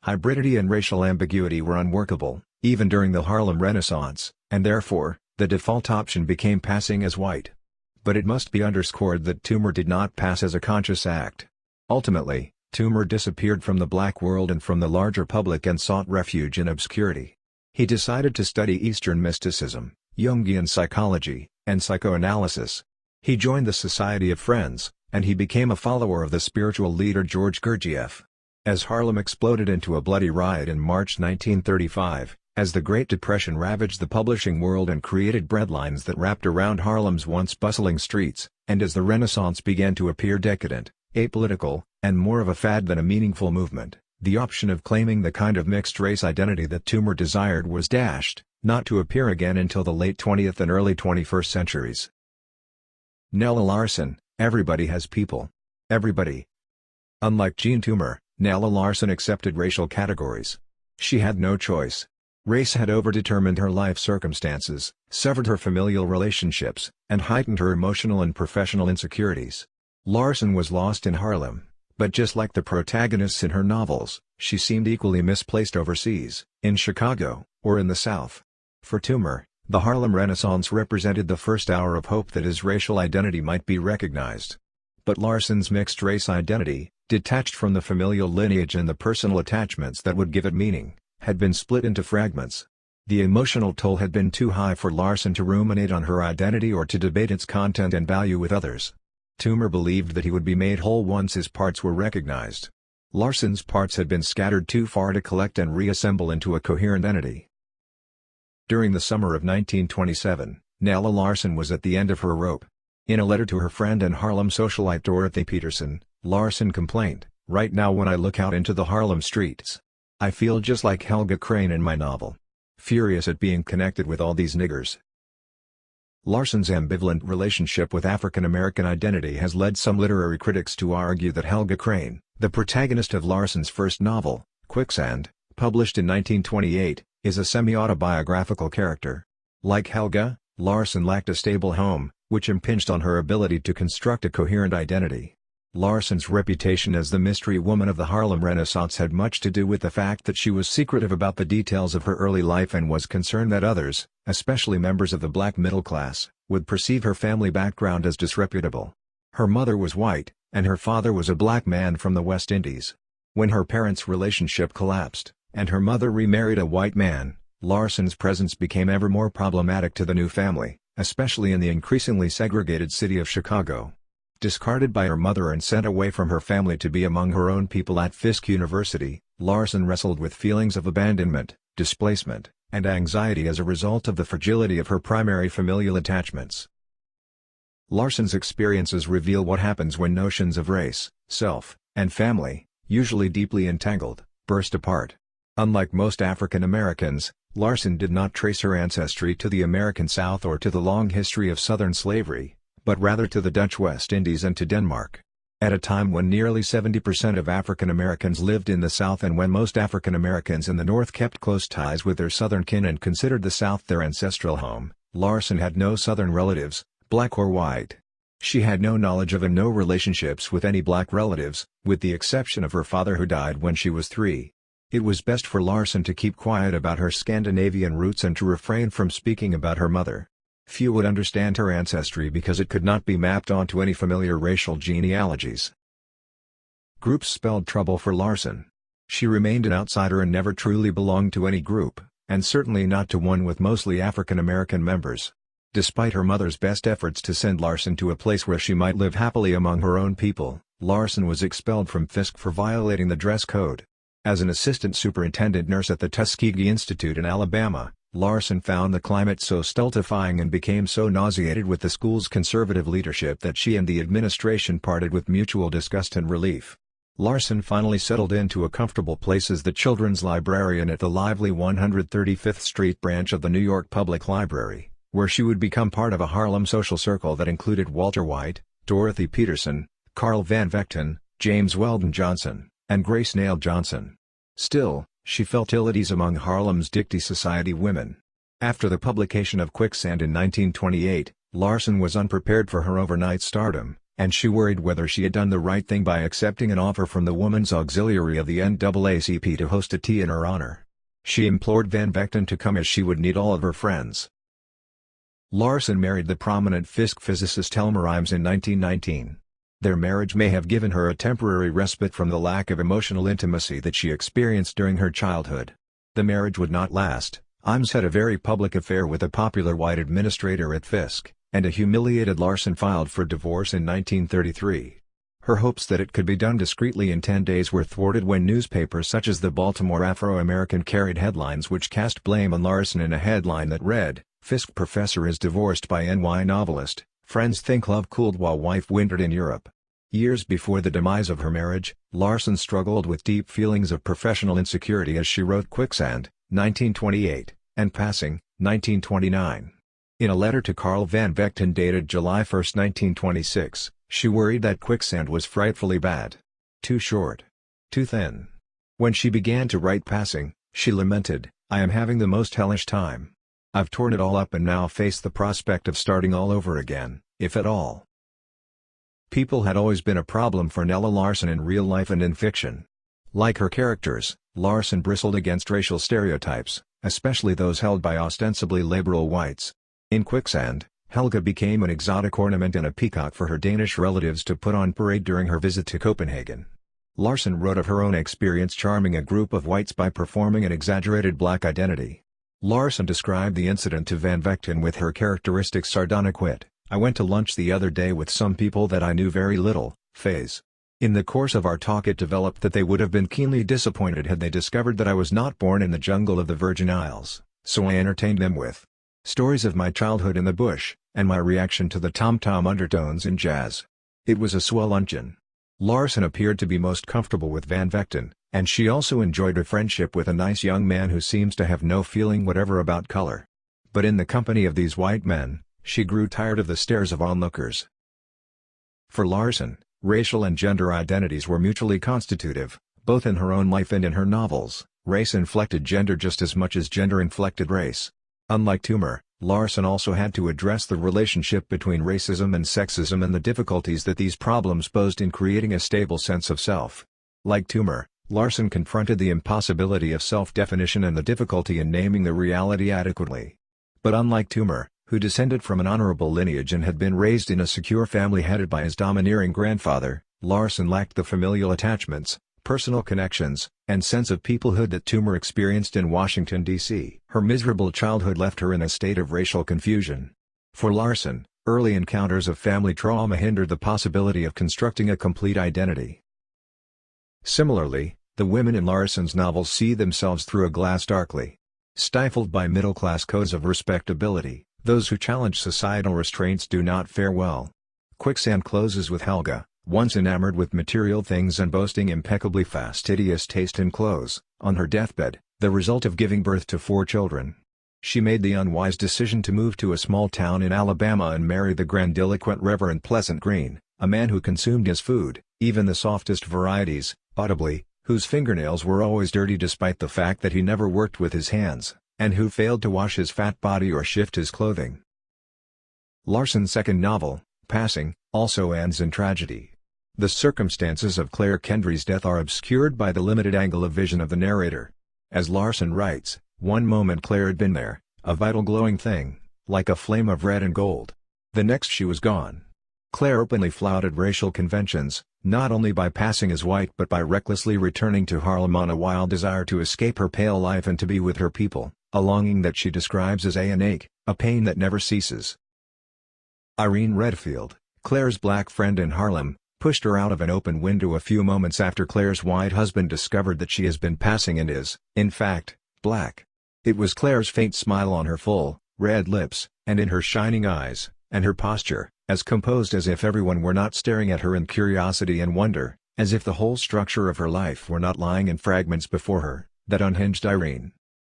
Hybridity and racial ambiguity were unworkable, even during the Harlem Renaissance, and therefore, the default option became passing as white. But it must be underscored that Toomer did not pass as a conscious act. Ultimately, Toomer disappeared from the black world and from the larger public and sought refuge in obscurity. He decided to study Eastern mysticism, Jungian psychology, and psychoanalysis. He joined the Society of Friends, and he became a follower of the spiritual leader George Gurdjieff. As Harlem exploded into a bloody riot in March 1935, as the Great Depression ravaged the publishing world and created breadlines that wrapped around Harlem's once bustling streets, and as the Renaissance began to appear decadent, apolitical, and more of a fad than a meaningful movement, the option of claiming the kind of mixed-race identity that Toomer desired was dashed, not to appear again until the late 20th and early 21st centuries. Nella Larson, everybody has people. Everybody. Unlike Jean Toomer, Nella Larson accepted racial categories. She had no choice. Race had overdetermined her life circumstances, severed her familial relationships, and heightened her emotional and professional insecurities. Larson was lost in Harlem, but just like the protagonists in her novels, she seemed equally misplaced overseas, in Chicago, or in the South. For Toomer, The Harlem Renaissance represented the first hour of hope that his racial identity might be recognized. But Larson's mixed-race identity, detached from the familial lineage and the personal attachments that would give it meaning, had been split into fragments. The emotional toll had been too high for Larson to ruminate on her identity or to debate its content and value with others. Toomer believed that he would be made whole once his parts were recognized. Larson's parts had been scattered too far to collect and reassemble into a coherent entity. During the summer of 1927, Nella Larson was at the end of her rope. In a letter to her friend and Harlem socialite Dorothy Peterson, Larson complained, "Right now when I look out into the Harlem streets, I feel just like Helga Crane in my novel. Furious at being connected with all these niggers." Larson's ambivalent relationship with African American identity has led some literary critics to argue that Helga Crane, the protagonist of Larson's first novel, Quicksand, published in 1928, is a semi-autobiographical character. Like Helga, Larson lacked a stable home, which impinged on her ability to construct a coherent identity. Larson's reputation as the mystery woman of the Harlem Renaissance had much to do with the fact that she was secretive about the details of her early life and was concerned that others, especially members of the black middle class, would perceive her family background as disreputable. Her mother was white, and her father was a black man from the West Indies. When her parents' relationship collapsed, and her mother remarried a white man, Larson's presence became ever more problematic to the new family, especially in the increasingly segregated city of Chicago. Discarded by her mother and sent away from her family to be among her own people at Fisk University, Larson wrestled with feelings of abandonment, displacement, and anxiety as a result of the fragility of her primary familial attachments. Larson's experiences reveal what happens when notions of race, self, and family, usually deeply entangled, burst apart. Unlike most African Americans, Larson did not trace her ancestry to the American South or to the long history of Southern slavery, but rather to the Dutch West Indies and to Denmark. At a time when nearly 70% of African Americans lived in the South and when most African Americans in the North kept close ties with their Southern kin and considered the South their ancestral home, Larson had no Southern relatives, black or white. She had no knowledge of and no relationships with any black relatives, with the exception of her father who died when she was 3. It was best for Larson to keep quiet about her Scandinavian roots and to refrain from speaking about her mother. Few would understand her ancestry because it could not be mapped onto any familiar racial genealogies. Groups spelled trouble for Larson. She remained an outsider and never truly belonged to any group, and certainly not to one with mostly African American members. Despite her mother's best efforts to send Larson to a place where she might live happily among her own people, Larson was expelled from Fisk for violating the dress code. As an assistant superintendent nurse at the Tuskegee Institute in Alabama, Larson found the climate so stultifying and became so nauseated with the school's conservative leadership that she and the administration parted with mutual disgust and relief. Larson finally settled into a comfortable place as the children's librarian at the lively 135th Street branch of the New York Public Library, where she would become part of a Harlem social circle that included Walter White, Dorothy Peterson, Carl Van Vechten, James Weldon Johnson, and Grace Nail Johnson. Still, she felt ill at ease among Harlem's Dictie Society women. After the publication of Quicksand in 1928, Larson was unprepared for her overnight stardom, and she worried whether she had done the right thing by accepting an offer from the Women's Auxiliary of the NAACP to host a tea in her honor. She implored Van Vechten to come as she would need all of her friends. Larson married the prominent Fisk physicist Elmer Imes in 1919. Their marriage may have given her a temporary respite from the lack of emotional intimacy that she experienced during her childhood. The marriage would not last. Imes had a very public affair with a popular white administrator at Fisk, and a humiliated Larson filed for divorce in 1933. Her hopes that it could be done discreetly in 10 days were thwarted when newspapers such as the Baltimore Afro-American carried headlines which cast blame on Larson in a headline that read, "Fisk professor is divorced by NY novelist. Friends think love cooled while wife wintered in Europe." Years before the demise of her marriage, Larson struggled with deep feelings of professional insecurity as she wrote Quicksand, 1928, and Passing, 1929. In a letter to Carl Van Vechten dated July 1, 1926, she worried that Quicksand was frightfully bad. Too short. Too thin. When she began to write Passing, she lamented, "I am having the most hellish time. I've torn it all up and now face the prospect of starting all over again, if at all." People had always been a problem for Nella Larson in real life and in fiction. Like her characters, Larson bristled against racial stereotypes, especially those held by ostensibly liberal whites. In Quicksand, Helga became an exotic ornament and a peacock for her Danish relatives to put on parade during her visit to Copenhagen. Larson wrote of her own experience charming a group of whites by performing an exaggerated black identity. Larson described the incident to Van Vechten with her characteristic sardonic wit. "I went to lunch the other day with some people that I knew very little, phase. In the course of our talk it developed that they would have been keenly disappointed had they discovered that I was not born in the jungle of the Virgin Isles, so I entertained them with stories of my childhood in the bush, and my reaction to the tom-tom undertones in jazz. It was a swell luncheon." Larson appeared to be most comfortable with Van Vechten, and she also enjoyed a friendship with a nice young man who seems to have no feeling whatever about color. But in the company of these white men, she grew tired of the stares of onlookers. For Larson, racial and gender identities were mutually constitutive, both in her own life and in her novels. Race inflected gender just as much as gender inflected race. Unlike Toomer, Larson also had to address the relationship between racism and sexism and the difficulties that these problems posed in creating a stable sense of self. Like Toomer, Larson confronted the impossibility of self-definition and the difficulty in naming the reality adequately. But unlike Toomer, who descended from an honorable lineage and had been raised in a secure family headed by his domineering grandfather, Larson lacked the familial attachments, personal connections, and sense of peoplehood that Toomer experienced in Washington, D.C. Her miserable childhood left her in a state of racial confusion. For Larson, early encounters of family trauma hindered the possibility of constructing a complete identity. Similarly, the women in Larson's novels see themselves through a glass darkly. Stifled by middle-class codes of respectability, those who challenge societal restraints do not fare well. Quicksand closes with Helga, once enamored with material things and boasting impeccably fastidious taste in clothes, on her deathbed, the result of giving birth to 4 children. She made the unwise decision to move to a small town in Alabama and marry the grandiloquent Reverend Pleasant Green, a man who consumed his food, even the softest varieties, audibly, whose fingernails were always dirty despite the fact that he never worked with his hands, and who failed to wash his fat body or shift his clothing. Larson's second novel, Passing, also ends in tragedy. The circumstances of Claire Kendry's death are obscured by the limited angle of vision of the narrator. As Larson writes, "One moment Claire had been there, a vital glowing thing, like a flame of red and gold. The next she was gone." Claire openly flouted racial conventions, not only by passing as white but by recklessly returning to Harlem on a wild desire to escape her pale life and to be with her people, a longing that she describes as an ache, a pain that never ceases. Irene Redfield, Claire's black friend in Harlem, pushed her out of an open window a few moments after Claire's white husband discovered that she has been passing and is, in fact, black. It was Claire's faint smile on her full, red lips, and in her shining eyes, and her posture, as composed as if everyone were not staring at her in curiosity and wonder, as if the whole structure of her life were not lying in fragments before her, that unhinged Irene.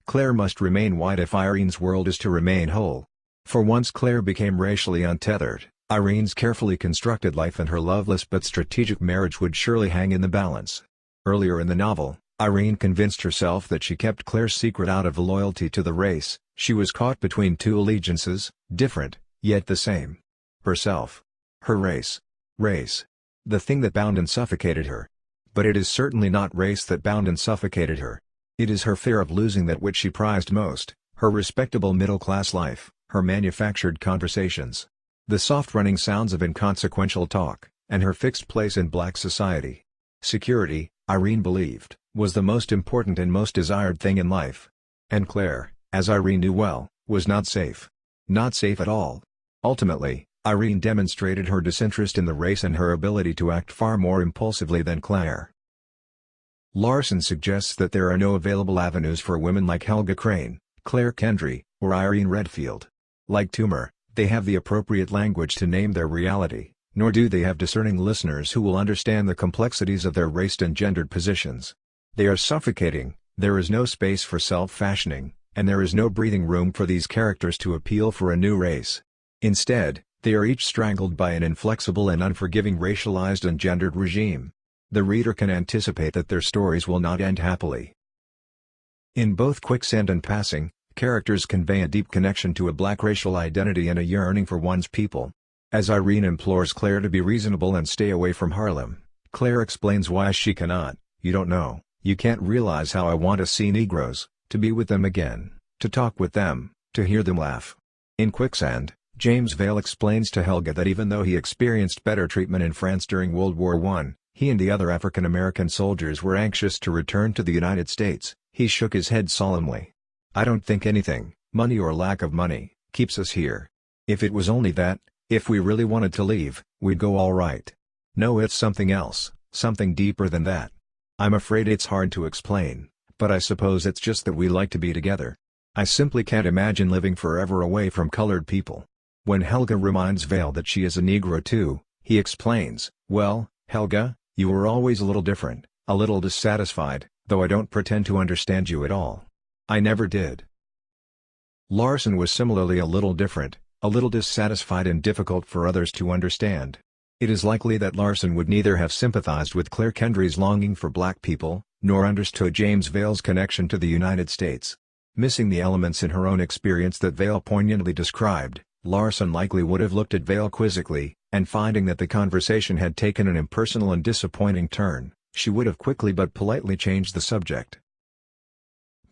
Claire must remain white if Irene's world is to remain whole. For once Claire became racially untethered, Irene's carefully constructed life and her loveless but strategic marriage would surely hang in the balance. Earlier in the novel, Irene convinced herself that she kept Claire's secret out of loyalty to the race. She was caught between 2 allegiances, different, yet the same. Herself. Her race. Race. The thing that bound and suffocated her. But it is certainly not race that bound and suffocated her. It is her fear of losing that which she prized most, her respectable middle-class life, her manufactured conversations. The soft-running sounds of inconsequential talk, and her fixed place in black society. Security, Irene believed, was the most important and most desired thing in life. And Claire, as Irene knew well, was not safe. Not safe at all. Ultimately, Irene demonstrated her disinterest in the race and her ability to act far more impulsively than Claire. Larson suggests that there are no available avenues for women like Helga Crane, Claire Kendry, or Irene Redfield. Like Toomer, they have the appropriate language to name their reality, nor do they have discerning listeners who will understand the complexities of their raced and gendered positions. They are suffocating, there is no space for self-fashioning, and there is no breathing room for these characters to appeal for a new race. Instead, they are each strangled by an inflexible and unforgiving racialized and gendered regime. The reader can anticipate that their stories will not end happily. In both Quicksand and Passing, characters convey a deep connection to a black racial identity and a yearning for one's people. As Irene implores Claire to be reasonable and stay away from Harlem, Claire explains why she cannot. "You don't know, you can't realize how I want to see Negroes, to be with them again, to talk with them, to hear them laugh. In Quicksand, James Vale explains to Helga that even though he experienced better treatment in France during World War I, he and the other African American soldiers were anxious to return to the United States. He shook his head solemnly. "I don't think anything, money or lack of money, keeps us here. If it was only that, if we really wanted to leave, we'd go all right. No, it's something else, something deeper than that. I'm afraid it's hard to explain, but I suppose it's just that we like to be together. I simply can't imagine living forever away from colored people." When Helga reminds Vale that she is a Negro too, he explains, "Well, Helga, you were always a little different, a little dissatisfied, though I don't pretend to understand you at all. I never did." Larson was similarly a little different, a little dissatisfied and difficult for others to understand. It is likely that Larson would neither have sympathized with Claire Kendry's longing for black people, nor understood James Vale's connection to the United States. Missing the elements in her own experience that Vale poignantly described, Larson likely would have looked at Vale quizzically, and finding that the conversation had taken an impersonal and disappointing turn, she would have quickly but politely changed the subject.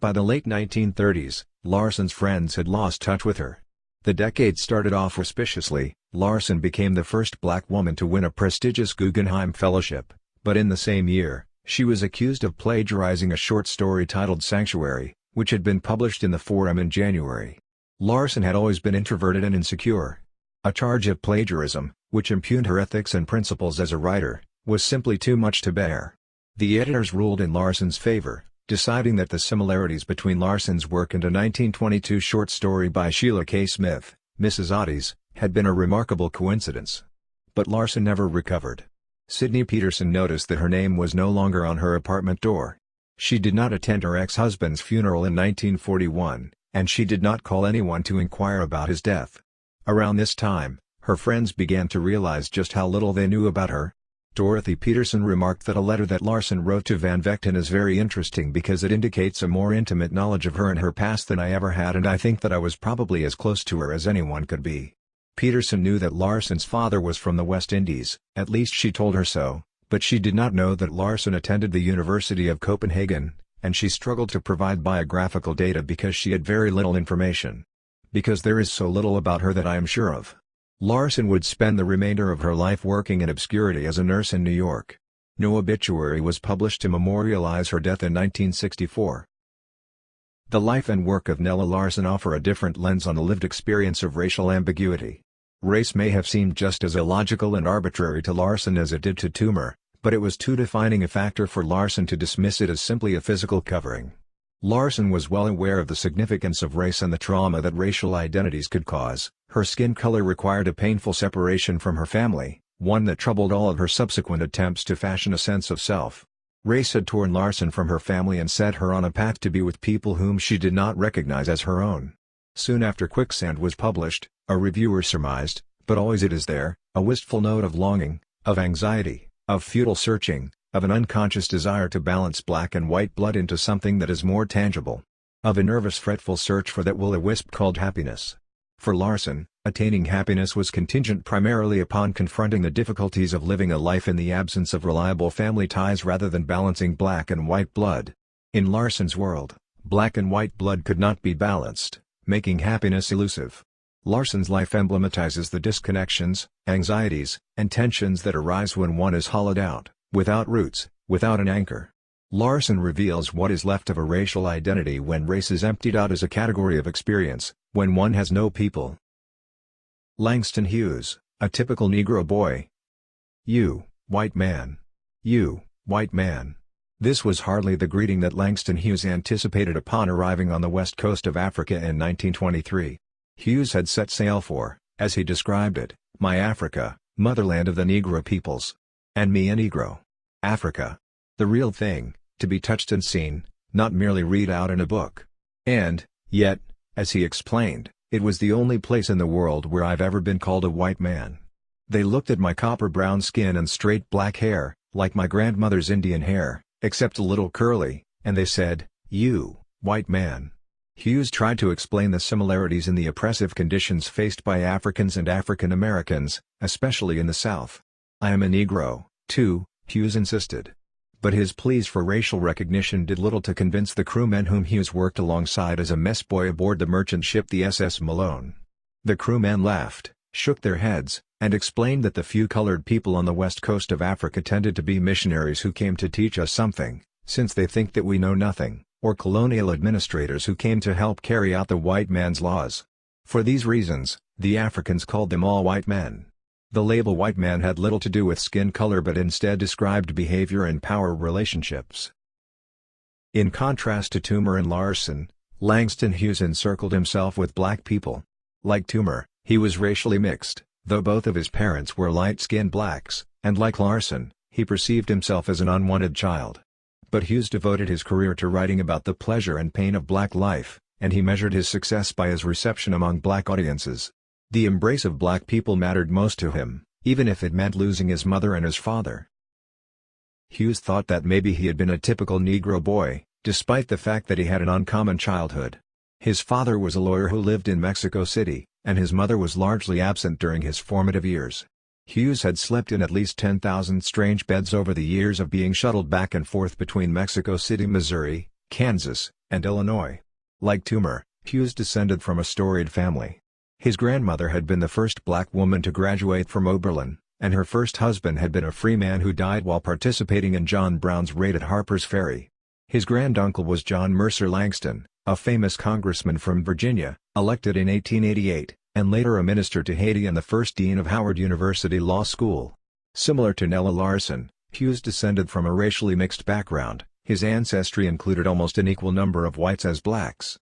By the late 1930s, Larson's friends had lost touch with her. The decade started off auspiciously. Larson became the first black woman to win a prestigious Guggenheim Fellowship, but in the same year, she was accused of plagiarizing a short story titled Sanctuary, which had been published in the Forum in January. Larson had always been introverted and insecure. A charge of plagiarism, which impugned her ethics and principles as a writer, was simply too much to bear. The editors ruled in Larson's favor, deciding that the similarities between Larson's work and a 1922 short story by Sheila K. Smith, Mrs. Otis, had been a remarkable coincidence. But Larson never recovered. Sidney Peterson noticed that her name was no longer on her apartment door. She did not attend her ex-husband's funeral in 1941, and she did not call anyone to inquire about his death. Around this time, her friends began to realize just how little they knew about her. Dorothy Peterson remarked that a letter that Larson wrote to Van Vechten is very interesting because it indicates a more intimate knowledge of her and her past than I ever had, and I think that I was probably as close to her as anyone could be. Peterson knew that Larson's father was from the West Indies, at least she told her so, but she did not know that Larson attended the University of Copenhagen, and she struggled to provide biographical data because she had very little information. Because there is so little about her that I am sure of. Larson would spend the remainder of her life working in obscurity as a nurse in New York. No obituary was published to memorialize her death in 1964. The life and work of Nella Larson offer a different lens on the lived experience of racial ambiguity. Race may have seemed just as illogical and arbitrary to Larson as it did to Toomer, but it was too defining a factor for Larson to dismiss it as simply a physical covering. Larson was well aware of the significance of race and the trauma that racial identities could cause. Her skin color required a painful separation from her family, one that troubled all of her subsequent attempts to fashion a sense of self. Race had torn Larson from her family and set her on a path to be with people whom she did not recognize as her own. Soon after Quicksand was published, a reviewer surmised, but always it is there, a wistful note of longing, of anxiety, of futile searching, of an unconscious desire to balance black and white blood into something that is more tangible. Of a nervous fretful search for that will-o-wisp called happiness. For Larson, attaining happiness was contingent primarily upon confronting the difficulties of living a life in the absence of reliable family ties rather than balancing black and white blood. In Larson's world, black and white blood could not be balanced, making happiness elusive. Larson's life emblematizes the disconnections, anxieties, and tensions that arise when one is hollowed out, without roots, without an anchor. Larson reveals what is left of a racial identity when race is emptied out as a category of experience, when one has no people. Langston Hughes, a typical Negro boy. "You, white man. You, white man." This was hardly the greeting that Langston Hughes anticipated upon arriving on the west coast of Africa in 1923. Hughes had set sail for, as he described it, "my Africa, motherland of the Negro peoples. And me a Negro. Africa. The real thing, to be touched and seen, not merely read out in a book." And, yet, as he explained, "it was the only place in the world where I've ever been called a white man. They looked at my copper-brown skin and straight black hair, like my grandmother's Indian hair, except a little curly, and they said, 'You, white man.'" Hughes tried to explain the similarities in the oppressive conditions faced by Africans and African Americans, especially in the South. "I am a Negro, too," Hughes insisted. But his pleas for racial recognition did little to convince the crewmen whom Hughes worked alongside as a messboy aboard the merchant ship the SS Malone. The crewmen laughed, shook their heads, and explained that the few colored people on the west coast of Africa tended to be missionaries who came to teach us something, since they think that we know nothing, or colonial administrators who came to help carry out the white man's laws. For these reasons, the Africans called them all white men. The label white man had little to do with skin color but instead described behavior and power relationships. In contrast to Toomer and Larson, Langston Hughes encircled himself with black people. Like Toomer, he was racially mixed, though both of his parents were light-skinned blacks, and like Larson, he perceived himself as an unwanted child. But Hughes devoted his career to writing about the pleasure and pain of black life, and he measured his success by his reception among black audiences. The embrace of black people mattered most to him, even if it meant losing his mother and his father. Hughes thought that maybe he had been a typical Negro boy, despite the fact that he had an uncommon childhood. His father was a lawyer who lived in Mexico City, and his mother was largely absent during his formative years. Hughes had slept in at least 10,000 strange beds over the years of being shuttled back and forth between Mexico City, Missouri, Kansas, and Illinois. Like Toomer, Hughes descended from a storied family. His grandmother had been the first black woman to graduate from Oberlin, and her first husband had been a free man who died while participating in John Brown's raid at Harper's Ferry. His granduncle was John Mercer Langston, a famous congressman from Virginia, elected in 1888, and later a minister to Haiti and the first dean of Howard University Law School. Similar to Nella Larson, Hughes descended from a racially mixed background. His ancestry included almost an equal number of whites as blacks.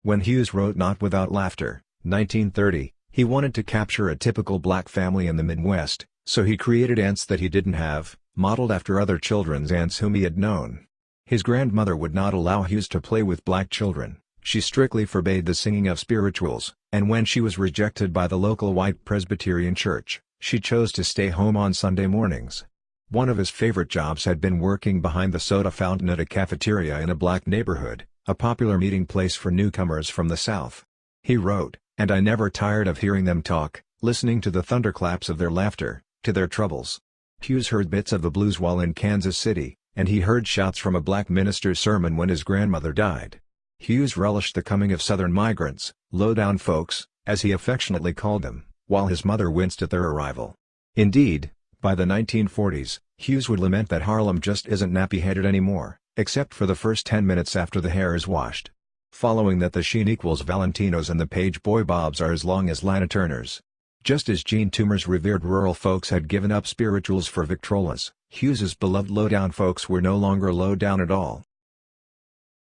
When Hughes wrote Not Without Laughter, 1930, he wanted to capture a typical black family in the Midwest, so he created aunts that he didn't have, modeled after other children's aunts whom he had known. His grandmother would not allow Hughes to play with black children. She strictly forbade the singing of spirituals, and when she was rejected by the local white Presbyterian church, she chose to stay home on Sunday mornings. One of his favorite jobs had been working behind the soda fountain at a cafeteria in a black neighborhood, a popular meeting place for newcomers from the South. He wrote, "And I never tired of hearing them talk, listening to the thunderclaps of their laughter, to their troubles." Hughes heard bits of the blues while in Kansas City, and he heard shouts from a black minister's sermon when his grandmother died. Hughes relished the coming of Southern migrants, low-down folks, as he affectionately called them, while his mother winced at their arrival. Indeed, by the 1940s, Hughes would lament that Harlem just isn't nappy-headed anymore, except for the first 10 minutes after the hair is washed. Following that, the Sheen equals Valentinos and the Page Boy Bobs are as long as Lana Turner's. Just as Gene Toomer's revered rural folks had given up spirituals for Victrolas, Hughes's beloved low-down folks were no longer low-down at all.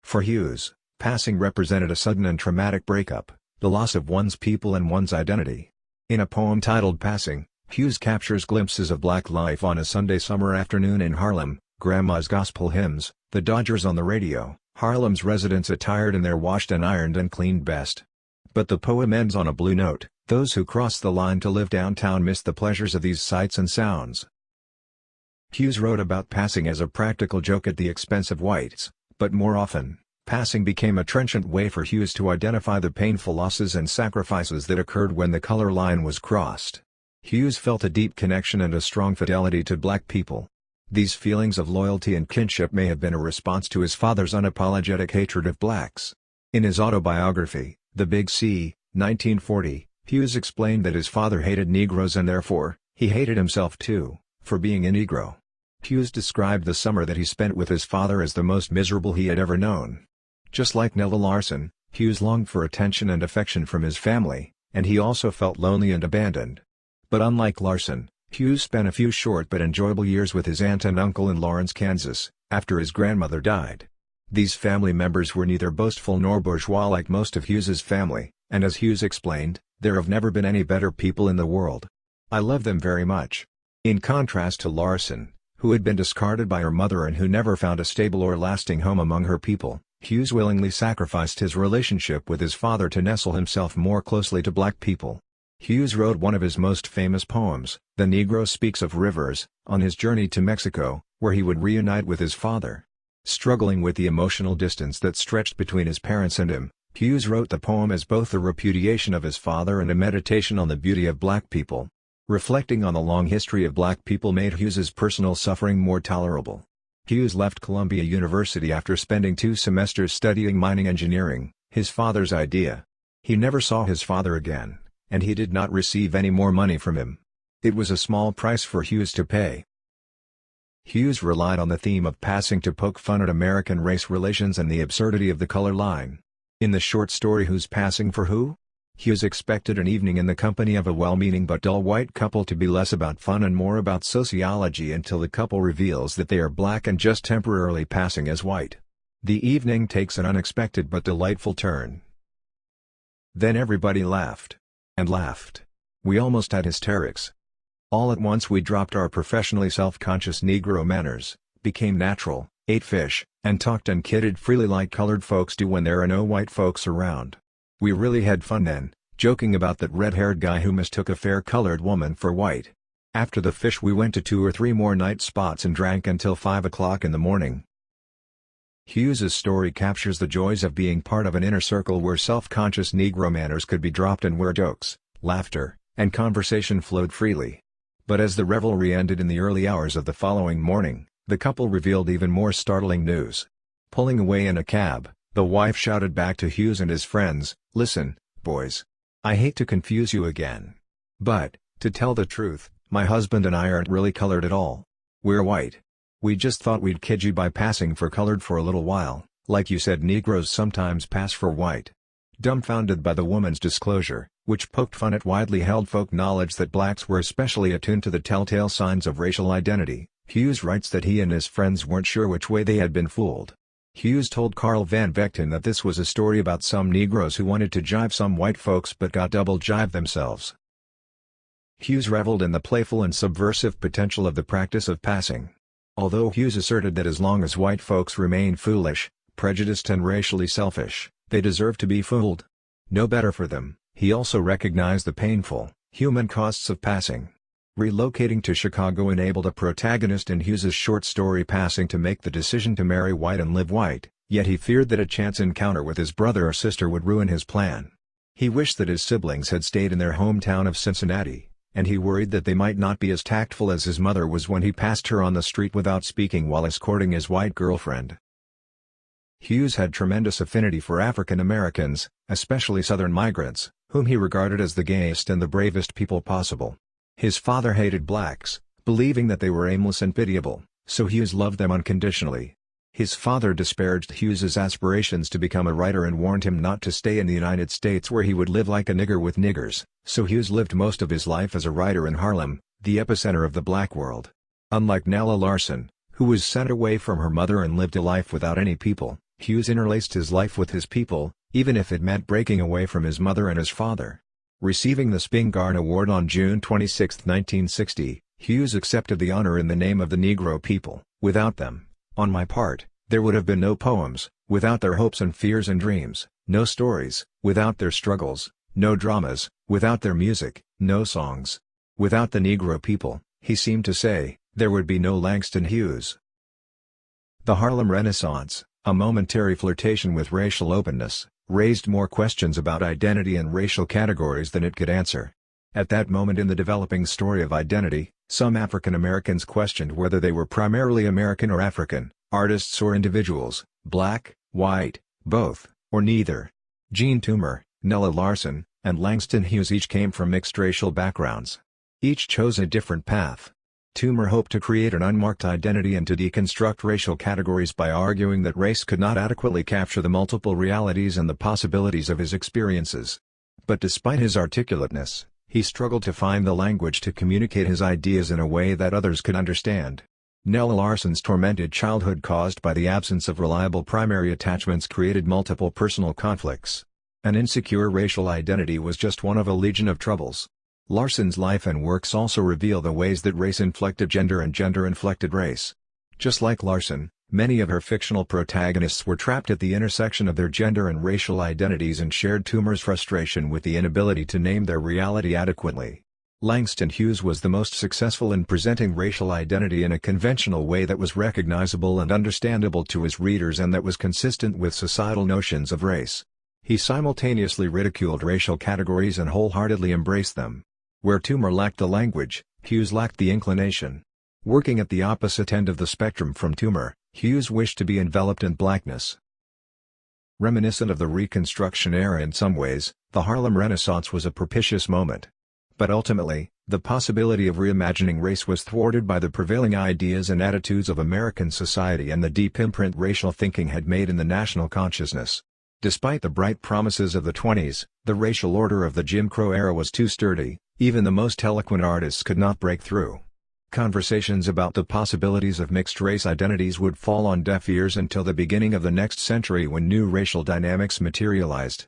For Hughes, passing represented a sudden and traumatic breakup, the loss of one's people and one's identity. In a poem titled Passing, Hughes captures glimpses of black life on a Sunday summer afternoon in Harlem, Grandma's gospel hymns, the Dodgers on the radio, Harlem's residents attired in their washed and ironed and cleaned best. But the poem ends on a blue note: those who cross the line to live downtown miss the pleasures of these sights and sounds. Hughes wrote about passing as a practical joke at the expense of whites, but more often, passing became a trenchant way for Hughes to identify the painful losses and sacrifices that occurred when the color line was crossed. Hughes felt a deep connection and a strong fidelity to black people. These feelings of loyalty and kinship may have been a response to his father's unapologetic hatred of blacks. In his autobiography, The Big C, 1940, Hughes explained that his father hated Negroes and therefore, he hated himself too, for being a Negro. Hughes described the summer that he spent with his father as the most miserable he had ever known. Just like Nella Larson, Hughes longed for attention and affection from his family, and he also felt lonely and abandoned. But unlike Larson, Hughes spent a few short but enjoyable years with his aunt and uncle in Lawrence, Kansas, after his grandmother died. These family members were neither boastful nor bourgeois like most of Hughes's family, and as Hughes explained, "There have never been any better people in the world. I love them very much." In contrast to Larson, who had been discarded by her mother and who never found a stable or lasting home among her people, Hughes willingly sacrificed his relationship with his father to nestle himself more closely to black people. Hughes wrote one of his most famous poems, The Negro Speaks of Rivers, on his journey to Mexico, where he would reunite with his father. Struggling with the emotional distance that stretched between his parents and him, Hughes wrote the poem as both a repudiation of his father and a meditation on the beauty of black people. Reflecting on the long history of black people made Hughes's personal suffering more tolerable. Hughes left Columbia University after spending 2 semesters studying mining engineering, his father's idea. He never saw his father again, and he did not receive any more money from him. It was a small price for Hughes to pay. Hughes relied on the theme of passing to poke fun at American race relations and the absurdity of the color line. In the short story Who's Passing for Who? Hughes expected an evening in the company of a well-meaning but dull white couple to be less about fun and more about sociology until the couple reveals that they are black and just temporarily passing as white. The evening takes an unexpected but delightful turn. Then everybody laughed. And laughed. We almost had hysterics. All at once we dropped our professionally self-conscious Negro manners, became natural, ate fish, and talked and kidded freely like colored folks do when there are no white folks around. We really had fun then, joking about that red-haired guy who mistook a fair colored woman for white. After the fish we went to 2 or 3 more night spots and drank until 5 o'clock in the morning. Hughes's story captures the joys of being part of an inner circle where self-conscious Negro manners could be dropped and where jokes, laughter, and conversation flowed freely. But as the revelry ended in the early hours of the following morning, the couple revealed even more startling news. Pulling away in a cab, the wife shouted back to Hughes and his friends, "Listen, boys. I hate to confuse you again. But, to tell the truth, my husband and I aren't really colored at all. We're white. We just thought we'd kid you by passing for colored for a little while, like you said Negroes sometimes pass for white." Dumbfounded by the woman's disclosure, which poked fun at widely held folk knowledge that blacks were especially attuned to the telltale signs of racial identity, Hughes writes that he and his friends weren't sure which way they had been fooled. Hughes told Carl Van Vechten that this was a story about some Negroes who wanted to jive some white folks but got double jived themselves. Hughes reveled in the playful and subversive potential of the practice of passing. Although Hughes asserted that as long as white folks remain foolish, prejudiced and racially selfish, they deserve to be fooled. No better for them, he also recognized the painful, human costs of passing. Relocating to Chicago enabled a protagonist in Hughes's short story Passing to make the decision to marry white and live white, yet he feared that a chance encounter with his brother or sister would ruin his plan. He wished that his siblings had stayed in their hometown of Cincinnati, and he worried that they might not be as tactful as his mother was when he passed her on the street without speaking while escorting his white girlfriend. Hughes had tremendous affinity for African Americans, especially Southern migrants, whom he regarded as the gayest and the bravest people possible. His father hated blacks, believing that they were aimless and pitiable, so Hughes loved them unconditionally. His father disparaged Hughes's aspirations to become a writer and warned him not to stay in the United States where he would live like a nigger with niggers, so Hughes lived most of his life as a writer in Harlem, the epicenter of the black world. Unlike Nella Larson, who was sent away from her mother and lived a life without any people, Hughes interlaced his life with his people, even if it meant breaking away from his mother and his father. Receiving the Spingarn Award on June 26, 1960, Hughes accepted the honor in the name of the Negro people. "Without them, on my part, there would have been no poems, without their hopes and fears and dreams, no stories, without their struggles, no dramas, without their music, no songs. Without the Negro people," he seemed to say, "there would be no Langston Hughes." The Harlem Renaissance, a momentary flirtation with racial openness, raised more questions about identity and racial categories than it could answer. At that moment in the developing story of identity, some African Americans questioned whether they were primarily American or African, artists or individuals, black, white, both, or neither. Jean Toomer, Nella Larson, and Langston Hughes each came from mixed racial backgrounds. Each chose a different path. Toomer hoped to create an unmarked identity and to deconstruct racial categories by arguing that race could not adequately capture the multiple realities and the possibilities of his experiences. But despite his articulateness, he struggled to find the language to communicate his ideas in a way that others could understand. Nella Larson's tormented childhood caused by the absence of reliable primary attachments created multiple personal conflicts. An insecure racial identity was just one of a legion of troubles. Larson's life and works also reveal the ways that race inflected gender and gender inflected race. Just like Larson, many of her fictional protagonists were trapped at the intersection of their gender and racial identities and shared Toomer's frustration with the inability to name their reality adequately. Langston Hughes was the most successful in presenting racial identity in a conventional way that was recognizable and understandable to his readers and that was consistent with societal notions of race. He simultaneously ridiculed racial categories and wholeheartedly embraced them. Where Toomer lacked the language, Hughes lacked the inclination. Working at the opposite end of the spectrum from Toomer, Hughes wished to be enveloped in blackness. Reminiscent of the Reconstruction era in some ways, the Harlem Renaissance was a propitious moment. But ultimately, the possibility of reimagining race was thwarted by the prevailing ideas and attitudes of American society and the deep imprint racial thinking had made in the national consciousness. Despite the bright promises of the 20s, the racial order of the Jim Crow era was too sturdy, even the most eloquent artists could not break through. Conversations about the possibilities of mixed-race identities would fall on deaf ears until the beginning of the next century when new racial dynamics materialized.